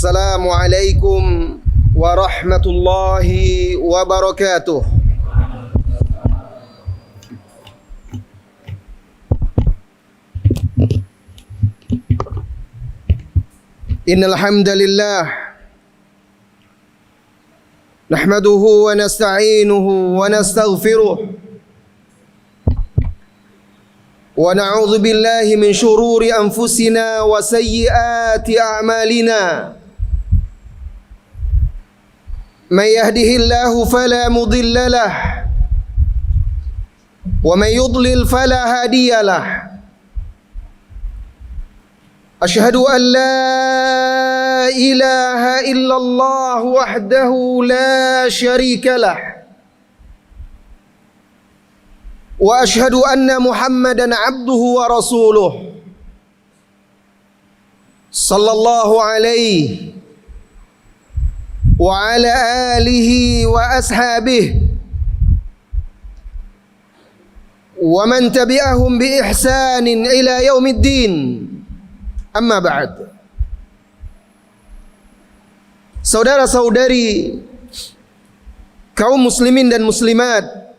Assalamualaikum warahmatullahi wabarakatuh. Innal hamdalillah nahmaduhu wa nasta'inuhu wa nastaghfiruh wa na'udzu billahi min shururi anfusina wa sayyiati a'malina. Man yahdihillahu fala mudilla lah wa man yudlil fala hadiya lah. Asyhadu an la ilaha illallah wahdahu la syarika lah wa asyhadu anna Muhammadan abduhu wa rasuluh sallallahu alaihi wa ala alihi wa ashabihi wa man tabi'ahum bi ihsanin ila yaumiddin. Amma ba'd. Saudara-saudari kaum muslimin dan muslimat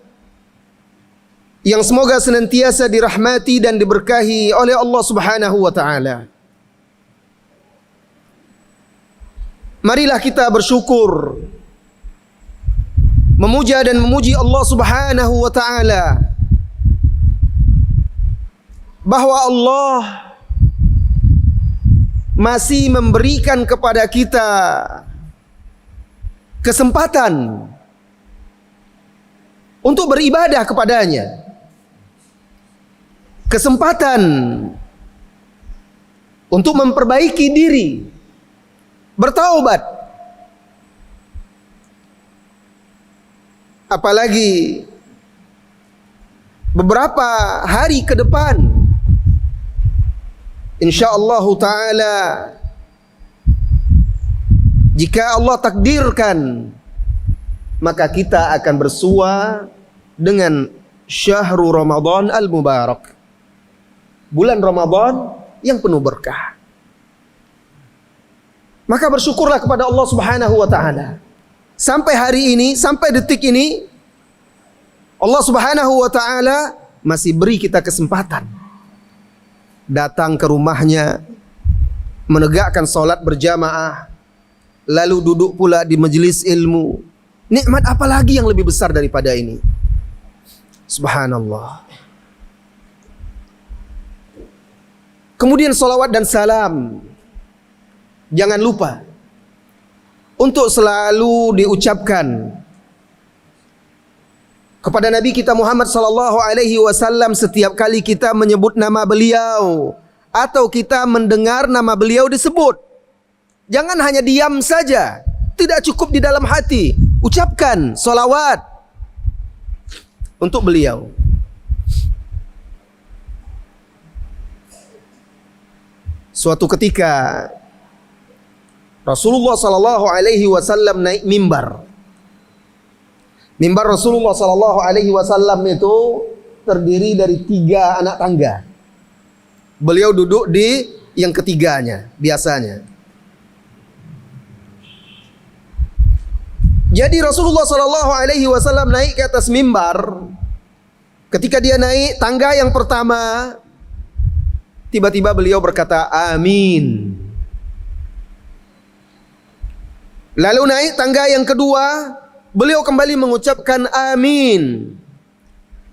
yang semoga senantiasa dirahmati dan diberkahi oleh Allah Subhanahu wa taala. Marilah kita bersyukur, memuja dan memuji Allah Subhanahu wa taala bahwa Allah masih memberikan kepada kita kesempatan untuk beribadah kepadanya, kesempatan untuk memperbaiki diri, bertaubat. Apalagi beberapa hari ke depan, InsyaAllah ta'ala, jika Allah takdirkan, maka kita akan bersua dengan Syahrul Ramadan Al-Mubarak, bulan Ramadan yang penuh berkah. Maka bersyukurlah kepada Allah Subhanahu wa ta'ala. Sampai hari ini, sampai detik ini, Allah Subhanahu wa ta'ala masih beri kita kesempatan datang ke rumahnya, menegakkan solat berjamaah, lalu duduk pula di majelis ilmu. Nikmat apa lagi yang lebih besar daripada ini? Subhanallah. Kemudian salawat dan salam, jangan lupa untuk selalu diucapkan kepada Nabi kita Muhammad sallallahu alaihi wasallam setiap kali kita menyebut nama beliau atau kita mendengar nama beliau disebut. Jangan hanya diam saja, tidak cukup di dalam hati. Ucapkan salawat untuk beliau. Suatu ketika Rasulullah sallallahu alaihi wasallam naik mimbar. Mimbar Rasulullah sallallahu alaihi wasallam itu terdiri dari 3 anak tangga. Beliau duduk di yang ketiganya biasanya. Jadi Rasulullah sallallahu alaihi wasallam naik ke atas mimbar. Ketika dia naik tangga yang pertama, tiba-tiba beliau berkata amin. Lalu naik tangga yang kedua, beliau kembali mengucapkan amin.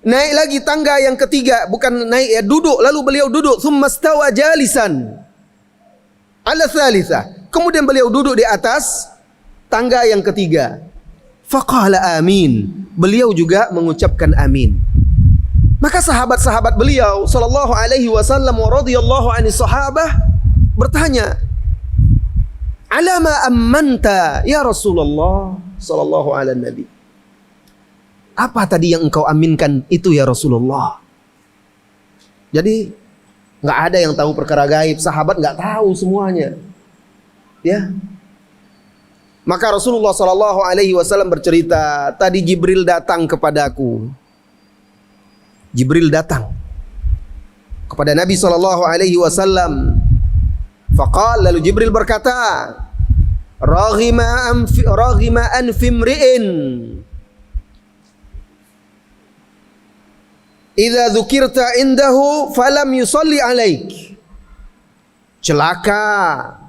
Naik lagi tangga yang ketiga, bukan naik ya, duduk, lalu beliau duduk, thumma stawa jalisan ala thalithah. Kemudian beliau duduk di atas tangga yang ketiga. Faqala amin. Beliau juga mengucapkan amin. Maka sahabat-sahabat beliau sallallahu alaihi wasallam wa radhiyallahu anhi sahabah bertanya, "Alama ammanta ya Rasulullah sallallahu alaihi nabi?" Apa tadi yang engkau aminkan itu ya Rasulullah? Jadi nggak ada yang tahu perkara gaib, sahabat nggak tahu semuanya. Ya. Maka Rasulullah sallallahu alaihi wasallam bercerita, tadi Jibril datang kepadaku. Jibril datang kepada Nabi sallallahu alaihi wasallam. Faqal, lalu Jibril berkata, raghima anfi imri'in idza dzukirta indahu falam yusalli alaik. Celaka,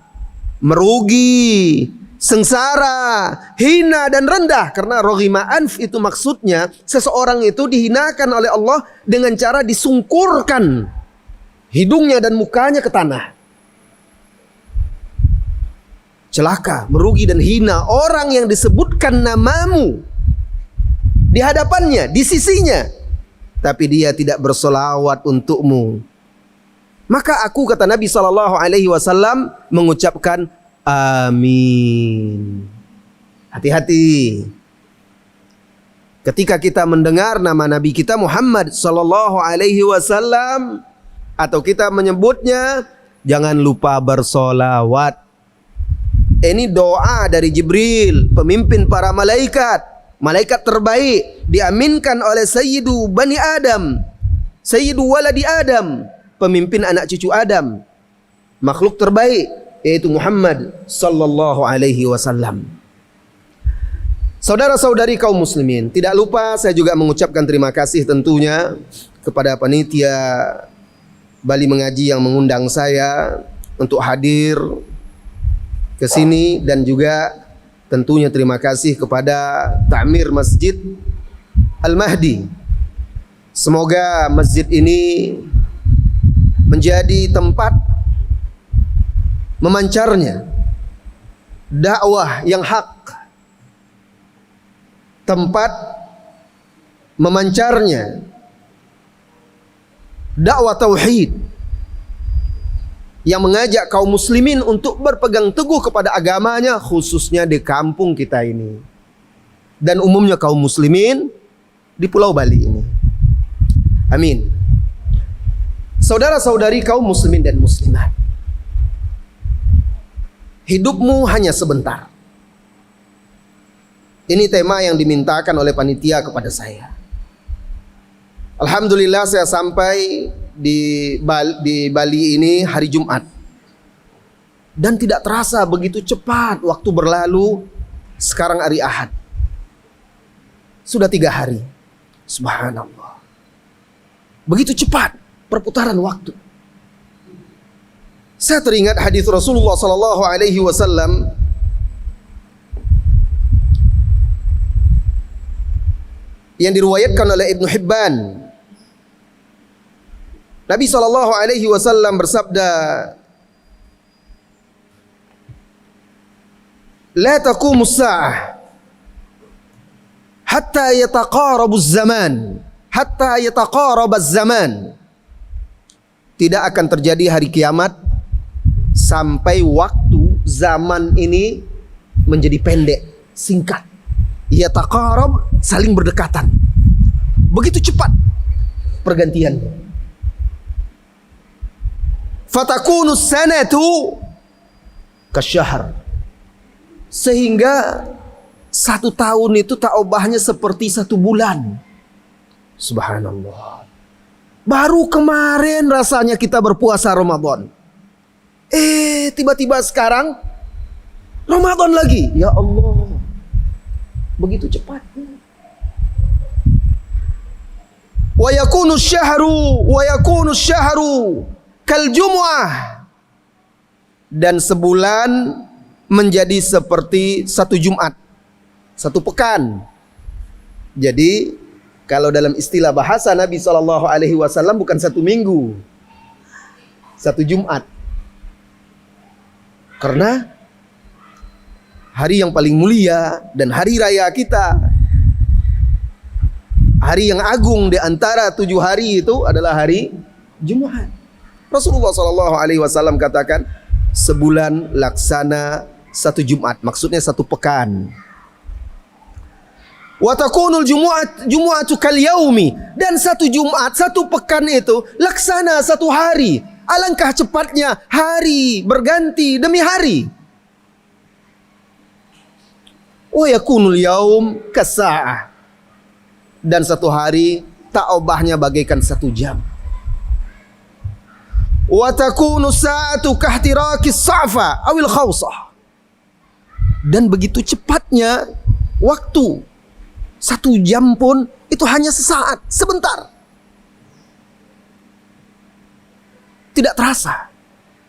merugi, sengsara, hina dan rendah. Karena raghima anf itu maksudnya seseorang itu dihinakan oleh Allah dengan cara disungkurkan hidungnya dan mukanya ke tanah. Celaka, merugi dan hina orang yang disebutkan namamu di hadapannya, di sisinya, tapi dia tidak bersolawat untukmu. Maka aku, kata Nabi SAW, mengucapkan amin. Hati-hati ketika kita mendengar nama Nabi kita Muhammad SAW atau kita menyebutnya, jangan lupa bersolawat. Ini doa dari Jibril, pemimpin para malaikat, malaikat terbaik, diaminkan oleh Sayyidu Bani Adam, Sayyidu Waladi Adam, pemimpin anak cucu Adam, makhluk terbaik, yaitu Muhammad sallallahu alaihi wasallam. Saudara-saudari kaum muslimin, tidak lupa saya juga mengucapkan terima kasih tentunya kepada panitia Bali Mengaji yang mengundang saya untuk hadir ke sini, dan juga tentunya terima kasih kepada Ta'mir Masjid Al-Mahdi. Semoga masjid ini menjadi tempat memancarnya dakwah yang hak, tempat memancarnya dakwah tauhid yang mengajak kaum muslimin untuk berpegang teguh kepada agamanya, khususnya di kampung kita ini dan umumnya kaum muslimin di Pulau Bali ini. Amin. Saudara-saudari kaum muslimin dan muslimat, hidupmu hanya sebentar. Ini tema yang dimintakan oleh panitia kepada saya. Alhamdulillah saya sampai di Bali ini hari Jumat, dan tidak terasa begitu cepat waktu berlalu. Sekarang hari Ahad, sudah 3 hari. Subhanallah, begitu cepat perputaran waktu. Saya teringat hadis Rasulullah sallallahu alaihi wasallam yang diriwayatkan oleh Ibnu Hibban. Nabi sallallahu alaihi wasallam bersabda, "La taqumus sa'ah hatta yataqarabuz zaman, hatta yataqarabaz zaman." Tidak akan terjadi hari kiamat sampai waktu zaman ini menjadi pendek, singkat. Yataqarab, saling berdekatan. Begitu cepat pergantian. Fatakunu sanatu kasyahr, sehingga 1 tahun itu tak ubahnya seperti 1 bulan. Subhanallah. Baru kemarin rasanya kita berpuasa Ramadan, tiba-tiba sekarang Ramadan lagi. Ya Allah, begitu cepatnya. Wa yakunu syahru kal jumu'ah, dan sebulan menjadi seperti 1 Jumat, 1 pekan. Jadi kalau dalam istilah bahasa Nabi SAW bukan 1 minggu, 1 Jumat. Karena hari yang paling mulia dan hari raya kita, hari yang agung di antara 7 hari itu adalah hari Jumat. Rasulullah SAW katakan, sebulan laksana 1 Jumat, maksudnya 1 pekan. Wa takunul jumu'atu kal yaumi, dan 1 Jumat, 1 pekan itu laksana 1 hari. Alangkah cepatnya hari berganti demi hari. Wa yakunul yaum kasa'ah, dan 1 hari tak obahnya bagaikan 1 jam. Wa takunu sa'atu kahtirakis sa'fa awil khawsah, Dan begitu cepatnya waktu. 1 jam pun itu hanya sesaat, sebentar. Tidak terasa.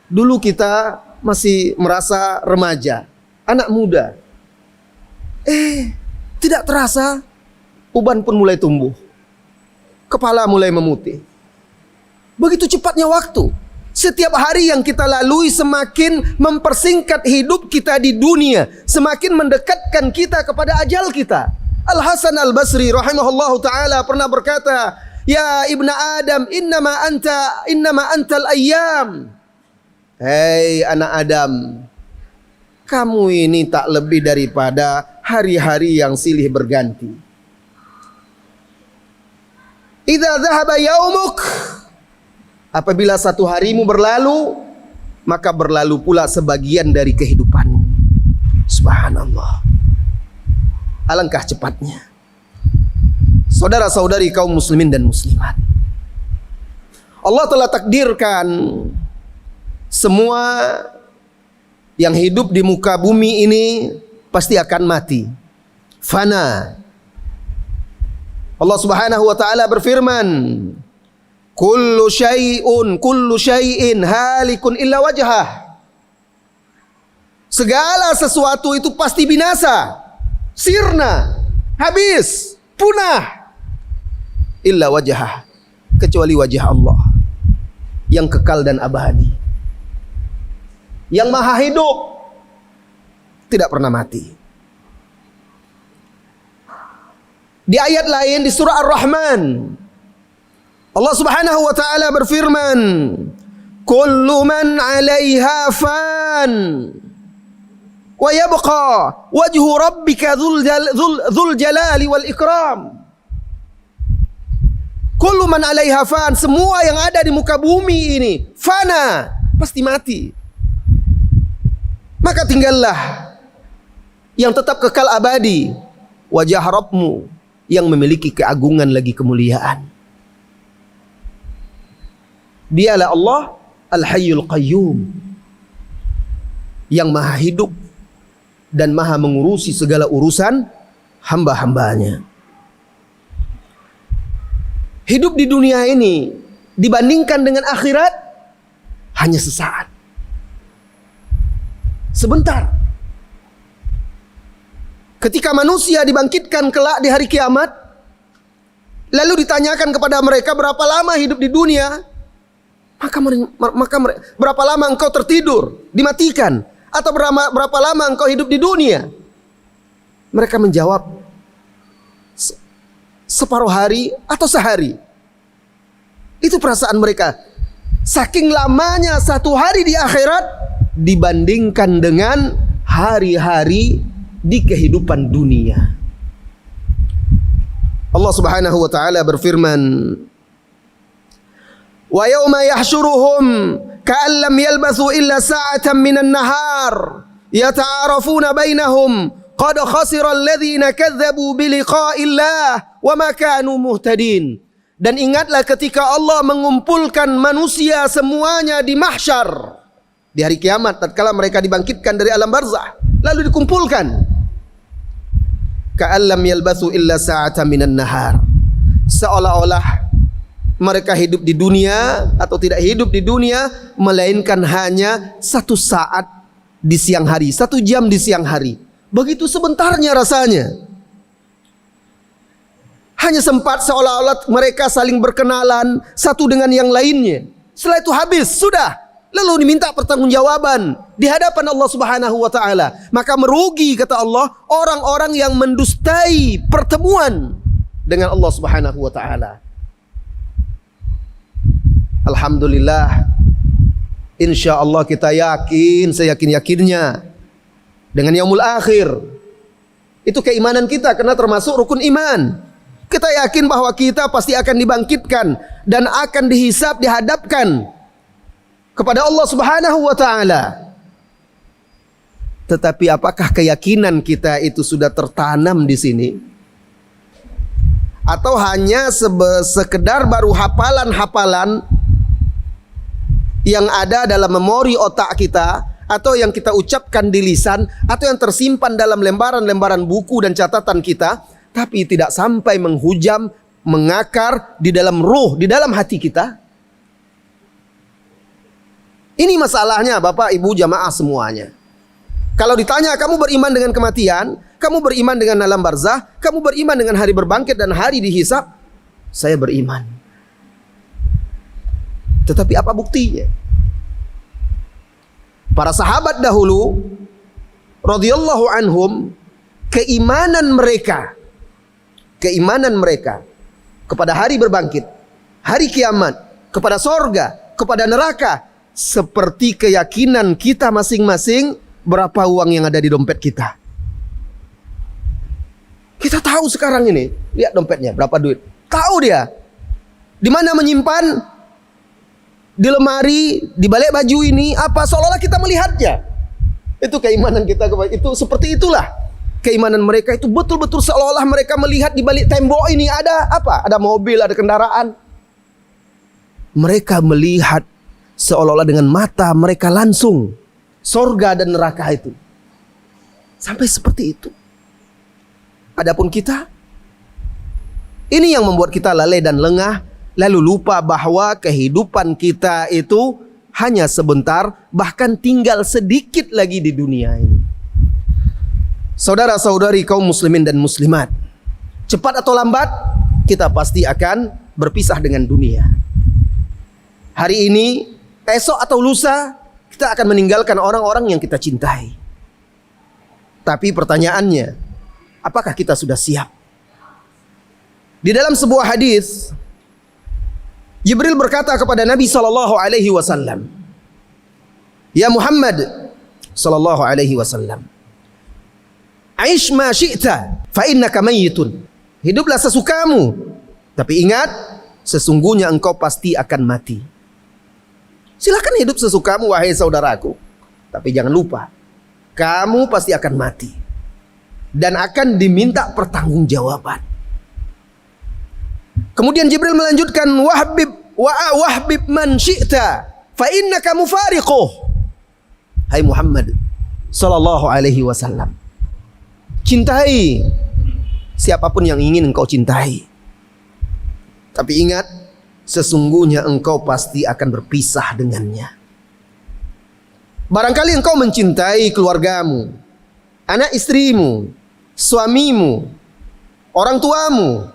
Dulu kita masih merasa remaja, anak muda. Tidak terasa, uban pun mulai tumbuh. Kepala mulai memutih. Begitu cepatnya waktu. Setiap hari yang kita lalui semakin mempersingkat hidup kita di dunia, semakin mendekatkan kita kepada ajal kita. Al-Hasan Al-Basri rahimahullahu ta'ala pernah berkata, "Ya ibna Adam, innama antal ayyam." Hei anak Adam, kamu ini tak lebih daripada hari-hari yang silih berganti. Idza dhahaba yaumuk, apabila satu harimu berlalu, maka berlalu pula sebagian dari kehidupanmu. Subhanallah. Alangkah cepatnya. Saudara-saudari kaum muslimin dan muslimat, Allah telah takdirkan semua yang hidup di muka bumi ini pasti akan mati. Fana. Allah Subhanahu wa taala berfirman, kullu syai'in halikun illa wajhah. Segala sesuatu itu pasti binasa, sirna, habis, punah. Illa wajhah, kecuali wajah Allah yang kekal dan abadi, yang maha hidup, tidak pernah mati. Di ayat lain di surah Ar-Rahman, Allah Subhanahu wa taala berfirman, kullu man 'alaiha fan wa yabqa wajhu rabbika dzul jalali wal ikram. Kullu man 'alaiha fan, semua yang ada di muka bumi ini fana, pasti mati. Maka tinggallah yang tetap kekal abadi, wajah Rabbmu yang memiliki keagungan lagi kemuliaan. Dialah Allah Al-Hayyul Qayyum, yang maha hidup dan maha mengurusi segala urusan hamba-hambanya. Hidup di dunia ini dibandingkan dengan akhirat hanya sesaat, sebentar. Ketika manusia dibangkitkan kelak di hari kiamat, lalu ditanyakan kepada mereka berapa lama hidup di dunia, maka berapa lama engkau tertidur, dimatikan, atau berapa lama engkau hidup di dunia? Mereka menjawab, separuh hari atau sehari. Itu perasaan mereka. Saking lamanya satu hari di akhirat dibandingkan dengan hari-hari di kehidupan dunia. Allah Subhanahu wa taala berfirman, wa yauma yahsyuruhum ka'an lam yalbathu illa sa'atan minan nahar yata'arafuna bainahum qad khasira alladhina kadzdzabu biliqa'illah wa ma kanu muhtadin. Dan ingatlah ketika Allah mengumpulkan manusia semuanya di mahsyar, di hari kiamat, tatkala mereka dibangkitkan dari alam barzah, lalu dikumpulkan. Ka'allam yalbathu illa sa'atan minan nahar, seolah-olah mereka hidup di dunia atau tidak hidup di dunia melainkan hanya 1 saat di siang hari, 1 jam di siang hari. Begitu sebentarnya rasanya. Hanya sempat seolah-olah mereka saling berkenalan satu dengan yang lainnya. Setelah itu habis, sudah. Lalu diminta pertanggungjawaban di hadapan Allah Subhanahu wa taala. Maka merugi, kata Allah, orang-orang yang mendustai pertemuan dengan Allah Subhanahu wa taala. Alhamdulillah, insya Allah kita yakin, seyakin-yakinnya dengan yaumul akhir. Itu keimanan kita, karena termasuk rukun iman. Kita yakin bahwa kita pasti akan dibangkitkan dan akan dihisab, dihadapkan kepada Allah Subhanahu wa taala. Tetapi apakah keyakinan kita itu sudah tertanam di sini? Atau hanya sekedar baru hafalan-hafalan yang ada dalam memori otak kita, atau yang kita ucapkan di lisan, atau yang tersimpan dalam lembaran-lembaran buku dan catatan kita, tapi tidak sampai menghujam, mengakar di dalam ruh, di dalam hati kita. Ini masalahnya Bapak Ibu jamaah semuanya. Kalau ditanya kamu beriman dengan kematian, kamu beriman dengan alam barzah, kamu beriman dengan hari berbangkit dan hari dihisab, saya beriman. Tetapi apa buktinya? Para sahabat dahulu radhiyallahu anhum, keimanan mereka kepada hari berbangkit, hari kiamat, kepada sorga, kepada neraka, seperti keyakinan kita masing-masing berapa uang yang ada di dompet kita. Kita tahu sekarang ini, lihat dompetnya berapa duit. Tahu dia di mana menyimpan, di lemari, di balik baju ini, apa, seolah-olah kita melihatnya. Itu keimanan kita kepada itu. Seperti itulah keimanan mereka itu, betul-betul seolah-olah mereka melihat di balik tembok ini ada apa? Ada mobil, ada kendaraan. Mereka melihat seolah-olah dengan mata mereka langsung sorga dan neraka itu. Sampai seperti itu. Adapun kita, ini yang membuat kita lalai dan lengah, lalu lupa bahwa kehidupan kita itu hanya sebentar, bahkan tinggal sedikit lagi di dunia ini. Saudara-saudari kaum muslimin dan muslimat, cepat atau lambat kita pasti akan berpisah dengan dunia. Hari ini, esok atau lusa, kita akan meninggalkan orang-orang yang kita cintai. Tapi pertanyaannya, apakah kita sudah siap? Di dalam sebuah hadis, Jibril berkata kepada Nabi SAW, "Ya Muhammad SAW, aish ma syi'ta fa innaka mayyitun." Hiduplah sesukamu, tapi ingat, sesungguhnya engkau pasti akan mati. Silakan hidup sesukamu wahai saudaraku, tapi jangan lupa, kamu pasti akan mati dan akan diminta pertanggungjawaban. Kemudian Jibril melanjutkan, wahbib man syi'ta fa innaka mufariquh. Hai Muhammad sallallahu alaihi wasallam, cintai siapapun yang ingin engkau cintai, tapi ingat, sesungguhnya engkau pasti akan berpisah dengannya. Barangkali engkau mencintai keluargamu, anak istrimu, suamimu, orang tuamu,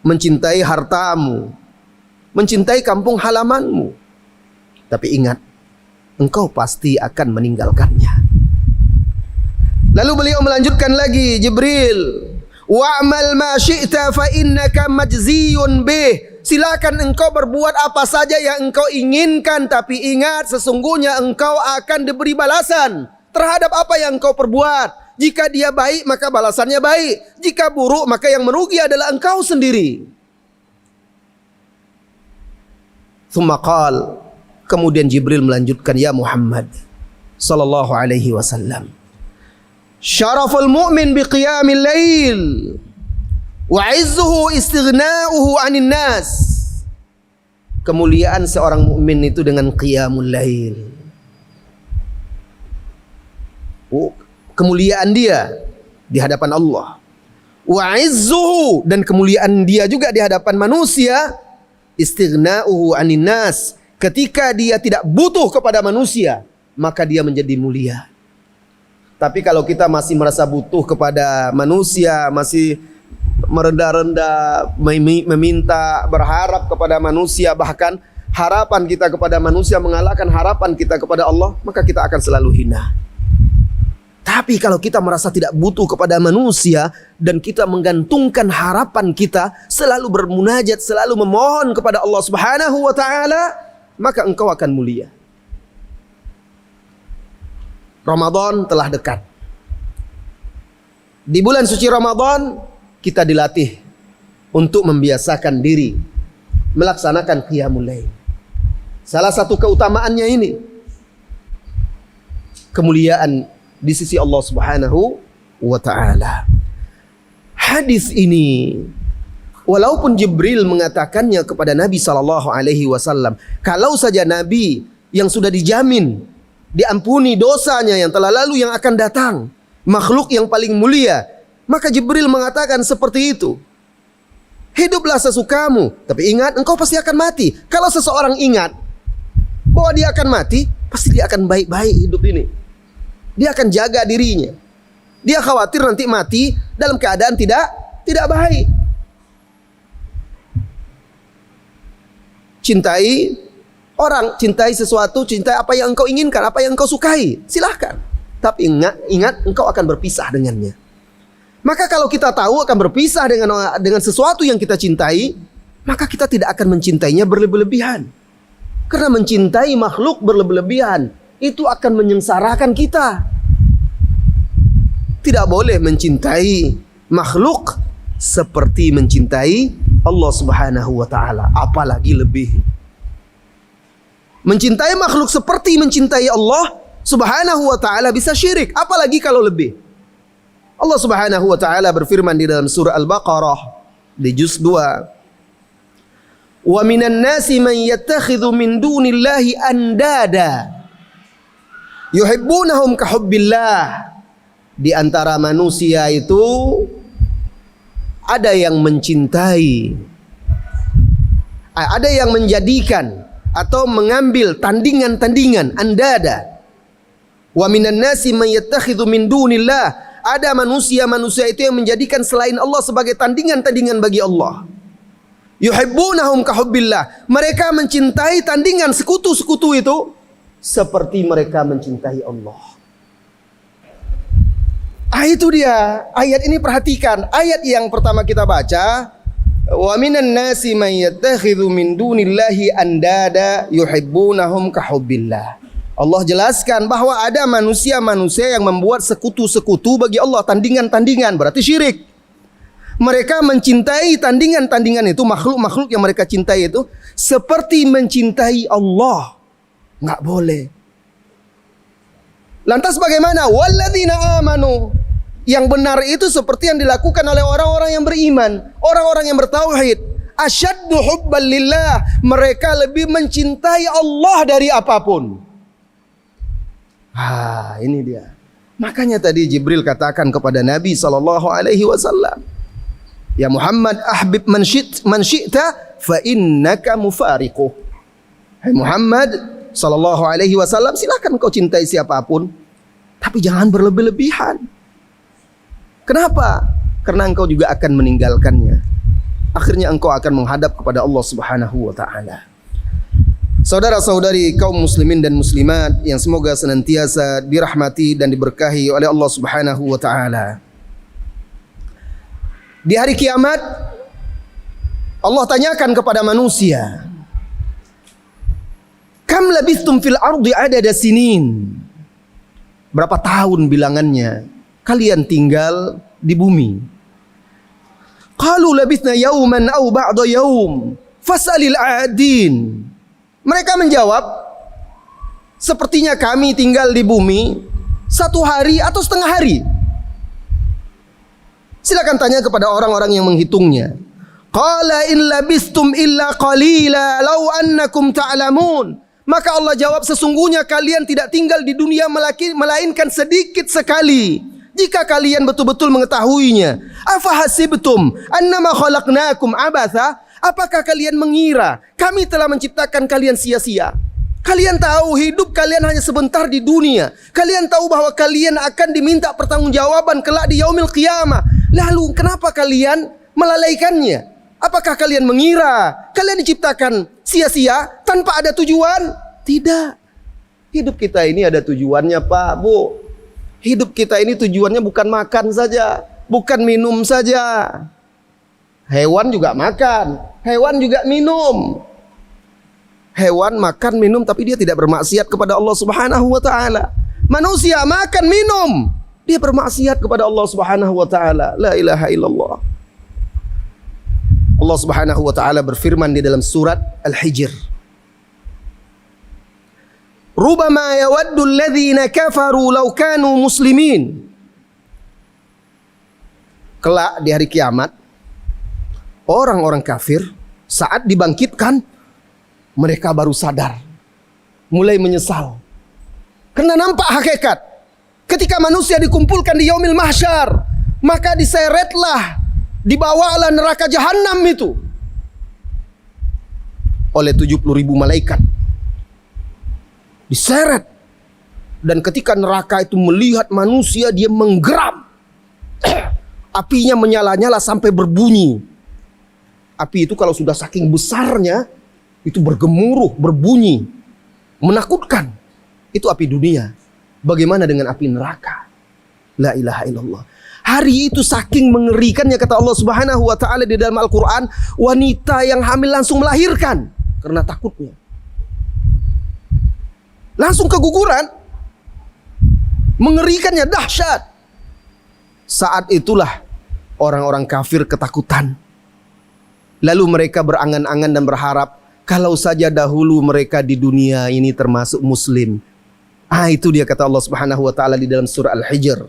mencintai hartamu, mencintai kampung halamanmu. Tapi ingat, engkau pasti akan meninggalkannya. Lalu beliau melanjutkan lagi, Jibril, wa'mal ma syi'ta fa innaka majziyun bih. Silakan engkau berbuat apa saja yang engkau inginkan, tapi ingat, sesungguhnya engkau akan diberi balasan terhadap apa yang engkau perbuat. Jika dia baik, maka balasannya baik. Jika buruk, maka yang merugi adalah engkau sendiri. Tsumma qala, kemudian Jibril melanjutkan, ya Muhammad sallallahu alaihi wasallam, syaraful mu'min biqiyamil lail wa 'izzuhu istighna'uhu 'anil nas. Kemuliaan seorang mukmin itu dengan qiyamul lail. Kemuliaan dia di hadapan Allah. Wa 'izzuhu, dan kemuliaan dia juga di hadapan manusia, istighna'uhu 'anil nas. Ketika dia tidak butuh kepada manusia, maka dia menjadi mulia. Tapi kalau kita masih merasa butuh kepada manusia, masih merendah-rendah, meminta, berharap kepada manusia, bahkan harapan kita kepada manusia mengalahkan harapan kita kepada Allah, maka kita akan selalu hina. Tapi kalau kita merasa tidak butuh kepada manusia dan kita menggantungkan harapan kita, selalu bermunajat, selalu memohon kepada Allah Subhanahu wa taala, maka engkau akan mulia. Ramadan telah dekat. Di bulan suci Ramadan kita dilatih untuk membiasakan diri melaksanakan qiyamul lail. Salah satu keutamaannya ini, kemuliaan di sisi Allah Subhanahu wa taala. Hadis ini, walaupun Jibril mengatakannya kepada Nabi sallallahu alaihi wasallam, kalau saja Nabi yang sudah dijamin diampuni dosanya yang telah lalu, yang akan datang, makhluk yang paling mulia. Maka Jibril mengatakan seperti itu. Hiduplah sesukamu, tapi ingat engkau pasti akan mati. Kalau seseorang ingat bahwa dia akan mati, pasti dia akan baik-baik hidup ini. Dia akan jaga dirinya. Dia khawatir nanti mati dalam keadaan tidak baik. Cintai orang, cintai sesuatu, cintai apa yang engkau inginkan, apa yang engkau sukai, silahkan. Tapi ingat engkau akan berpisah dengannya. Maka kalau kita tahu akan berpisah dengan sesuatu yang kita cintai, maka kita tidak akan mencintainya berlebih-lebihan. Karena mencintai makhluk berlebih-lebihan itu akan menyengsarakan kita. Tidak boleh mencintai makhluk seperti mencintai Allah Subhanahu wa taala, apalagi lebih. Mencintai makhluk seperti mencintai Allah Subhanahu wa taala bisa syirik, apalagi kalau lebih. Allah Subhanahu wa taala berfirman di dalam surah Al-Baqarah di juz 2. Wa minan nasi man yattakhidhu min dunillahi andada yuhibbunahum ka hubbillah. Di antara manusia itu ada yang mencintai, ada yang menjadikan atau mengambil tandingan-tandingan, andada. Wa minan nasi man yattakhidhu min dunillah. Ada manusia-manusia itu yang menjadikan selain Allah sebagai tandingan-tandingan bagi Allah. Yuhibbunahum ka hubbillah. Mereka mencintai tandingan, sekutu-sekutu itu seperti mereka mencintai Allah. Itu dia. Ayat ini perhatikan. Ayat yang pertama kita baca, wa minan nasi man yattakhidhu min dunillahi andada yuhibbunahum ka hubbillah. Allah jelaskan bahwa ada manusia-manusia yang membuat sekutu-sekutu bagi Allah, tandingan-tandingan, berarti syirik. Mereka mencintai tandingan-tandingan itu, makhluk-makhluk yang mereka cintai itu seperti mencintai Allah. Nggak boleh. Lantas bagaimana? Walladzina amanu. Yang benar itu seperti yang dilakukan oleh orang-orang yang beriman, orang-orang yang bertauhid. Asyaddu hubban lillah. Mereka lebih mencintai Allah dari apapun. Ini dia. Makanya tadi Jibril katakan kepada Nabi SAW, ya Muhammad, ahbib man syi'ta fa innaka mufariquh. Hai Muhammad SAW, silakan kau cintai siapapun, tapi jangan berlebih-lebihan. Kenapa? Karena engkau juga akan meninggalkannya. Akhirnya engkau akan menghadap kepada Allah Subhanahu wa taala. Saudara-saudari kaum muslimin dan muslimat yang semoga senantiasa dirahmati dan diberkahi oleh Allah Subhanahu wa taala. Di hari kiamat Allah tanyakan kepada manusia, kam labithtum fil ardi adada sinin. Berapa tahun bilangannya kalian tinggal di bumi? Qalu labithna yawman aw ba'da yawm fas'alil adin. Mereka menjawab, sepertinya kami tinggal di bumi 1 hari atau setengah hari. Silakan tanya kepada orang-orang yang menghitungnya. Qala in labistum illa qalila law annakum ta'lamun. Maka Allah jawab, sesungguhnya kalian tidak tinggal di dunia melainkan sedikit sekali. Jika kalian betul-betul mengetahuinya. Afahasibtum annama khalaqnakum abatha. Apakah kalian mengira kami telah menciptakan kalian sia-sia? Kalian tahu hidup kalian hanya sebentar di dunia. Kalian tahu bahwa kalian akan diminta pertanggungjawaban kelak di yaumil qiyamah. Lalu kenapa kalian melalaikannya? Apakah kalian mengira kalian diciptakan sia-sia tanpa ada tujuan? Tidak. Hidup kita ini ada tujuannya, Pak, Bu. Hidup kita ini tujuannya bukan makan saja, bukan minum saja. Hewan juga makan, hewan juga minum. Hewan makan minum tapi dia tidak bermaksiat kepada Allah Subhanahu wa taala. Manusia makan minum, dia bermaksiat kepada Allah Subhanahu wa taala. La ilaha illallah. Allah Subhanahu wa taala berfirman di dalam surat Al-Hijr. Rubama yawaddu alladhina kafaru law kanu muslimin. Kelak di hari kiamat, orang-orang kafir saat dibangkitkan, mereka baru sadar, mulai menyesal. Karena nampak hakikat. Ketika manusia dikumpulkan di yaumil mahsyar, maka diseretlah, dibawalah neraka jahanam itu oleh 70.000 malaikat. Diseret. Dan ketika neraka itu melihat manusia, dia menggeram. Apinya menyala-nyala sampai berbunyi. Api itu kalau sudah saking besarnya, itu bergemuruh, berbunyi, menakutkan. Itu api dunia. Bagaimana dengan api neraka? La ilaha illallah. Hari itu saking mengerikannya, kata Allah Subhanahu wa taala di dalam Al-Qur'an, wanita yang hamil langsung melahirkan karena takutnya. Langsung keguguran. Mengerikannya, dahsyat. Saat itulah orang-orang kafir ketakutan. Lalu mereka berangan-angan dan berharap, kalau saja dahulu mereka di dunia ini termasuk muslim. Itu dia kata Allah Subhanahu wa taala di dalam surah Al-Hijr.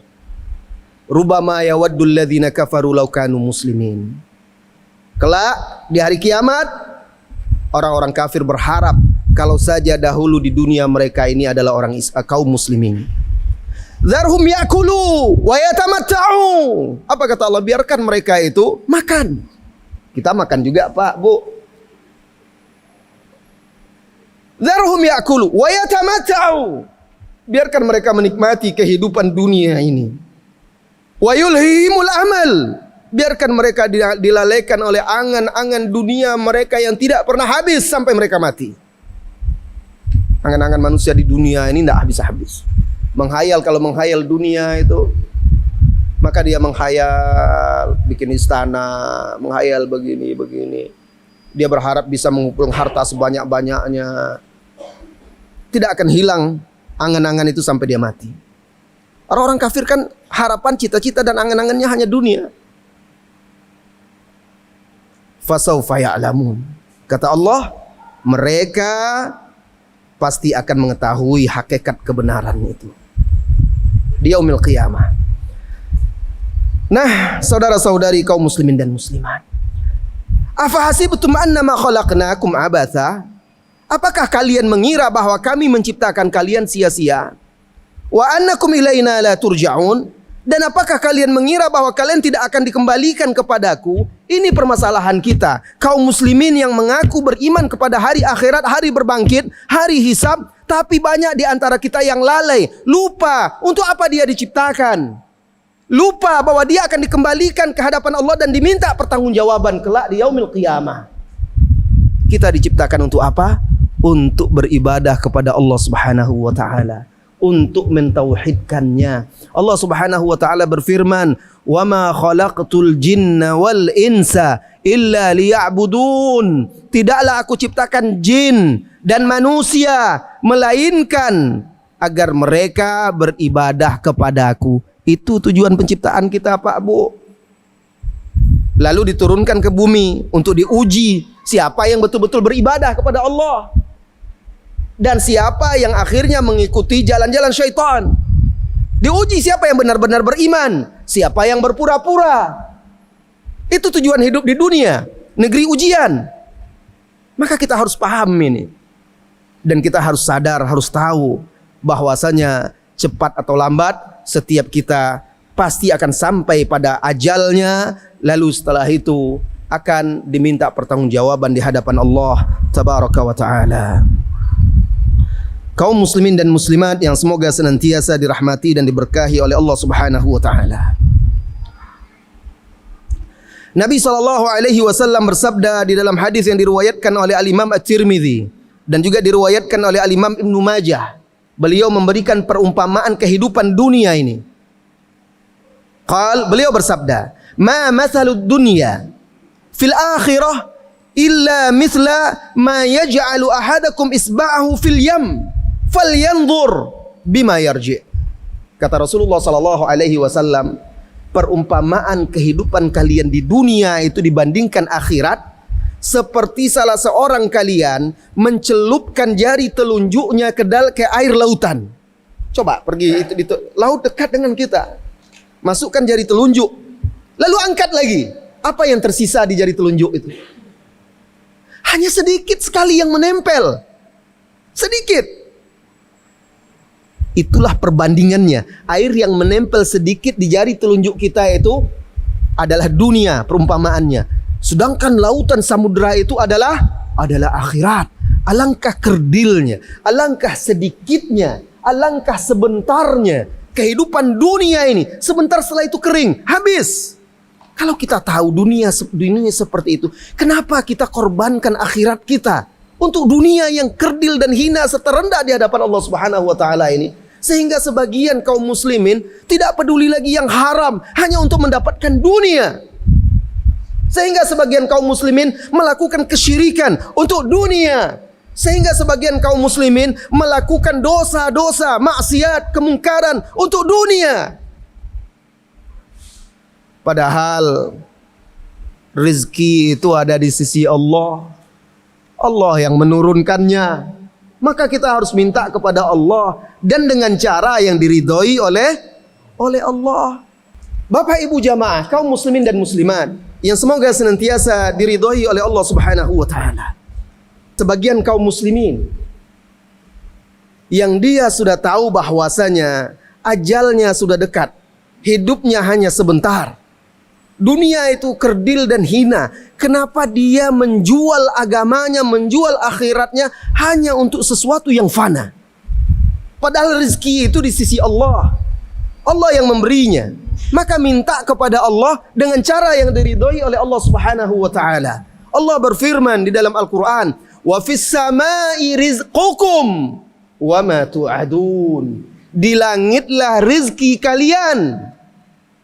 Rubama yawaddul ladzina kafaru law kanu muslimin. Kelak di hari kiamat, orang-orang kafir berharap kalau saja dahulu di dunia mereka ini adalah kaum muslimin. Dzarhum yakulu wa yatamatta'u. Apa kata Allah? Biarkan mereka itu makan. Kita makan juga, Pak, Bu. Dzarhum yakulu wa yatamatta'u. Biarkan mereka menikmati kehidupan dunia ini. Wa yulhihimul amal. Biarkan mereka dilalaikan oleh angan-angan dunia mereka yang tidak pernah habis sampai mereka mati. Angan-angan manusia di dunia ini tidak habis-habis. Menghayal, kalau menghayal dunia itu, maka dia menghayal bikin istana, menghayal begini. Dia berharap bisa mengumpulkan harta sebanyak-banyaknya. Tidak akan hilang angan-angan itu sampai dia mati. Orang-orang kafir kan harapan, cita-cita dan angan-angannya hanya dunia. Fasawfa ya'lamun. Kata Allah, mereka pasti akan mengetahui hakikat kebenaran itu di yaumil qiyamah. Nah, saudara-saudari kaum muslimin dan muslimat, afahasibtum annama khalaqnakum abatha? Apakah kalian mengira bahwa kami menciptakan kalian sia-sia? Wa annakum ilaina la turja'un? Dan apakah kalian mengira bahwa kalian tidak akan dikembalikan kepadaku? Ini permasalahan kita, kaum muslimin yang mengaku beriman kepada hari akhirat, hari berbangkit, hari hisab, tapi banyak di antara kita yang lalai, lupa untuk apa dia diciptakan. Lupa bahwa dia akan dikembalikan ke hadapan Allah dan diminta pertanggungjawaban kelak di yaumil qiyamah. Kita diciptakan untuk apa? Untuk beribadah kepada Allah Subhanahu wa taala, untuk mentauhidkannya. Allah Subhanahu wa taala berfirman, "Wa ma khalaqtul jinna wal insa illa liya'budun." Tidaklah aku ciptakan jin dan manusia melainkan agar mereka beribadah kepadaku. Itu tujuan penciptaan kita, Pak, Bu. Lalu diturunkan ke bumi untuk diuji siapa yang betul-betul beribadah kepada Allah dan siapa yang akhirnya mengikuti jalan-jalan syaitan. Diuji siapa yang benar-benar beriman, siapa yang berpura-pura. Itu tujuan hidup di dunia, negeri ujian. Maka kita harus paham ini. Dan kita harus sadar, harus tahu bahwasanya cepat atau lambat setiap kita pasti akan sampai pada ajalnya. Lalu setelah itu akan diminta pertanggungjawaban di hadapan Allah Tabaraka wa Ta'ala. Kaum muslimin dan muslimat yang semoga senantiasa dirahmati dan diberkahi oleh Allah Subhanahu wa taala. Nabi SAW bersabda di dalam hadis yang diriwayatkan oleh Al-Imam At-Tirmidzi dan juga diriwayatkan oleh Al-Imam Ibnu Majah. Beliau memberikan perumpamaan kehidupan dunia ini. Beliau bersabda, "Ma mathalud dunya fil akhirah illa mithla ma yaj'alu ahadakum isba'ahu fil yam falyanzur bima yarji." Kata Rasulullah sallallahu alaihi wasallam, perumpamaan kehidupan kalian di dunia itu dibandingkan akhirat seperti salah seorang kalian mencelupkan jari telunjuknya ke air lautan. Coba pergi itu laut dekat dengan kita, masukkan jari telunjuk, lalu angkat lagi. Apa yang tersisa di jari telunjuk itu? Hanya sedikit sekali yang menempel. Sedikit. Itulah perbandingannya. Air yang menempel sedikit di jari telunjuk kita itu adalah dunia perumpamaannya. Sedangkan lautan samudera itu adalah akhirat. Alangkah kerdilnya, alangkah sedikitnya, alangkah sebentarnya kehidupan dunia ini. Sebentar setelah itu kering, habis. Kalau kita tahu dunia seperti itu, kenapa kita korbankan akhirat kita untuk dunia yang kerdil dan hina serta rendah di hadapan Allah Subhanahu wa taala ini? Sehingga sebagian kaum muslimin tidak peduli lagi yang haram hanya untuk mendapatkan dunia. Sehingga sebagian kaum muslimin melakukan kesyirikan untuk dunia. Sehingga sebagian kaum muslimin melakukan dosa-dosa, maksiat, kemungkaran untuk dunia. Padahal rezeki itu ada di sisi Allah. Allah yang menurunkannya. Maka kita harus minta kepada Allah dan dengan cara yang diridhoi oleh Allah. Bapak Ibu jamaah, kaum muslimin dan muslimat yang semoga senantiasa diridhoi oleh Allah Subhanahu wa taala. Sebagian kaum muslimin yang dia sudah tahu bahwasanya ajalnya sudah dekat, hidupnya hanya sebentar. Dunia itu kerdil dan hina. Kenapa dia menjual agamanya, menjual akhiratnya hanya untuk sesuatu yang fana? Padahal rezeki itu di sisi Allah. Allah yang memberinya. Maka minta kepada Allah dengan cara yang diridhoi oleh Allah Subhanahu wa taala. Allah berfirman di dalam Al-Qur'an, "Wa fis samai rizqukum wa ma tu'adun." Di langitlah rezeki kalian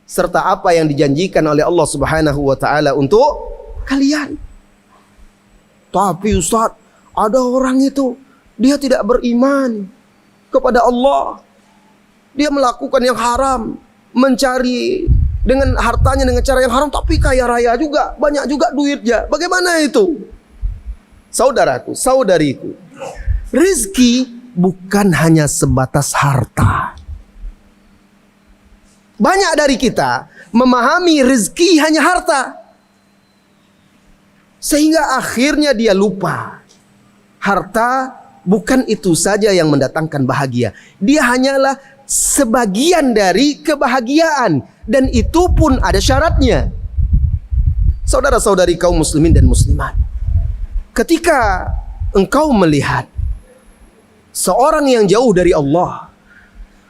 serta apa yang dijanjikan oleh Allah Subhanahu wa taala untuk kalian. Tapi Ustaz, ada orang itu dia tidak beriman kepada Allah. Dia melakukan yang haram, mencari dengan hartanya dengan cara yang haram, tapi kaya raya juga, banyak juga duitnya. Bagaimana itu? Saudaraku, saudariku, rezeki bukan hanya sebatas harta. Banyak dari kita memahami rezeki hanya harta, sehingga akhirnya dia lupa harta bukan itu saja yang mendatangkan bahagia. Dia hanyalah sebagian dari kebahagiaan, dan itu pun ada syaratnya. Saudara-saudari kaum muslimin dan muslimat, ketika engkau melihat seorang yang jauh dari Allah,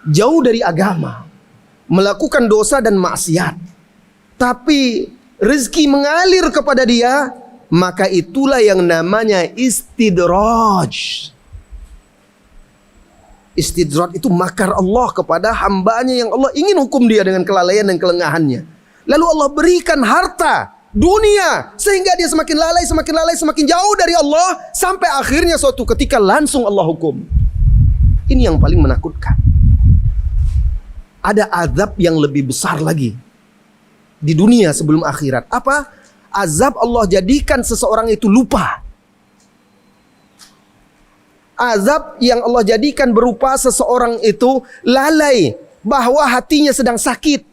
jauh dari agama, melakukan dosa dan maksiat, tapi rezeki mengalir kepada dia, maka itulah yang namanya istidraj. Istidraj itu makar Allah kepada hambanya yang Allah ingin hukum dia dengan kelalaian dan kelengahannya. Lalu Allah berikan harta dunia sehingga dia semakin lalai, semakin jauh dari Allah, sampai akhirnya suatu ketika langsung Allah hukum. Ini yang paling menakutkan. Ada azab yang lebih besar lagi di dunia sebelum akhirat. Apa? Azab Allah jadikan seseorang itu lupa. Azab yang Allah jadikan berupa seseorang itu lalai bahwa hatinya sedang sakit.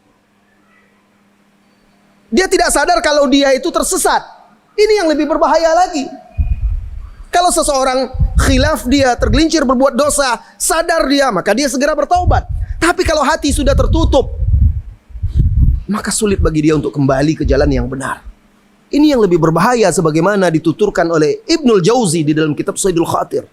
Dia tidak sadar kalau dia itu tersesat. Ini yang lebih berbahaya lagi. Kalau seseorang khilaf, dia tergelincir berbuat dosa, sadar dia, maka dia segera bertaubat. Tapi kalau hati sudah tertutup, maka sulit bagi dia untuk kembali ke jalan yang benar. Ini yang lebih berbahaya sebagaimana dituturkan oleh Ibnul Jauzi di dalam kitab Saidul Khatir.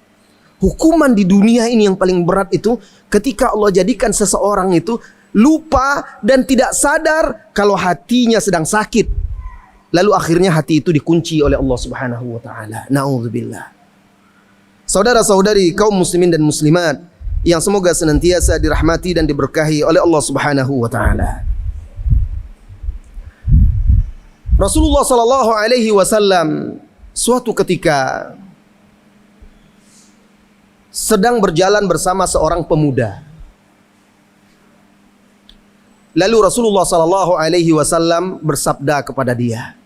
Hukuman di dunia ini yang paling berat itu ketika Allah jadikan seseorang itu lupa dan tidak sadar kalau hatinya sedang sakit. Lalu akhirnya hati itu dikunci oleh Allah Subhanahu wa taala. Na'udzubillah. Saudara-saudari kaum muslimin dan muslimat yang semoga senantiasa dirahmati dan diberkahi oleh Allah Subhanahu wa taala. Rasulullah sallallahu alaihi wasallam suatu ketika sedang berjalan bersama seorang pemuda. Lalu Rasulullah sallallahu alaihi wasallam bersabda kepada dia,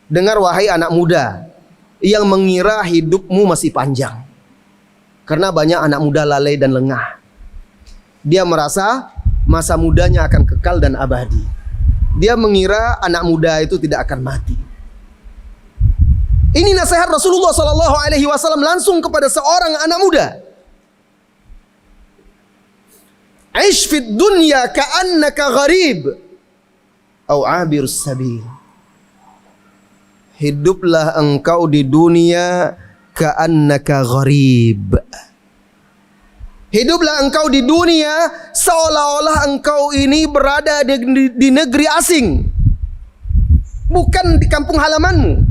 "Dengar wahai anak muda yang mengira hidupmu masih panjang. Karena banyak anak muda lalai dan lengah. Dia merasa masa mudanya akan kekal dan abadi. Dia mengira anak muda itu tidak akan mati." Ini nasihat Rasulullah sallallahu alaihi wasallam langsung kepada seorang anak muda. Aish fid dunya ka'annaka gharib au abirus sabil. Hiduplah engkau di dunia ka'annaka gharib. Hiduplah engkau di dunia seolah-olah engkau ini berada di negeri asing, bukan di kampung halamanmu.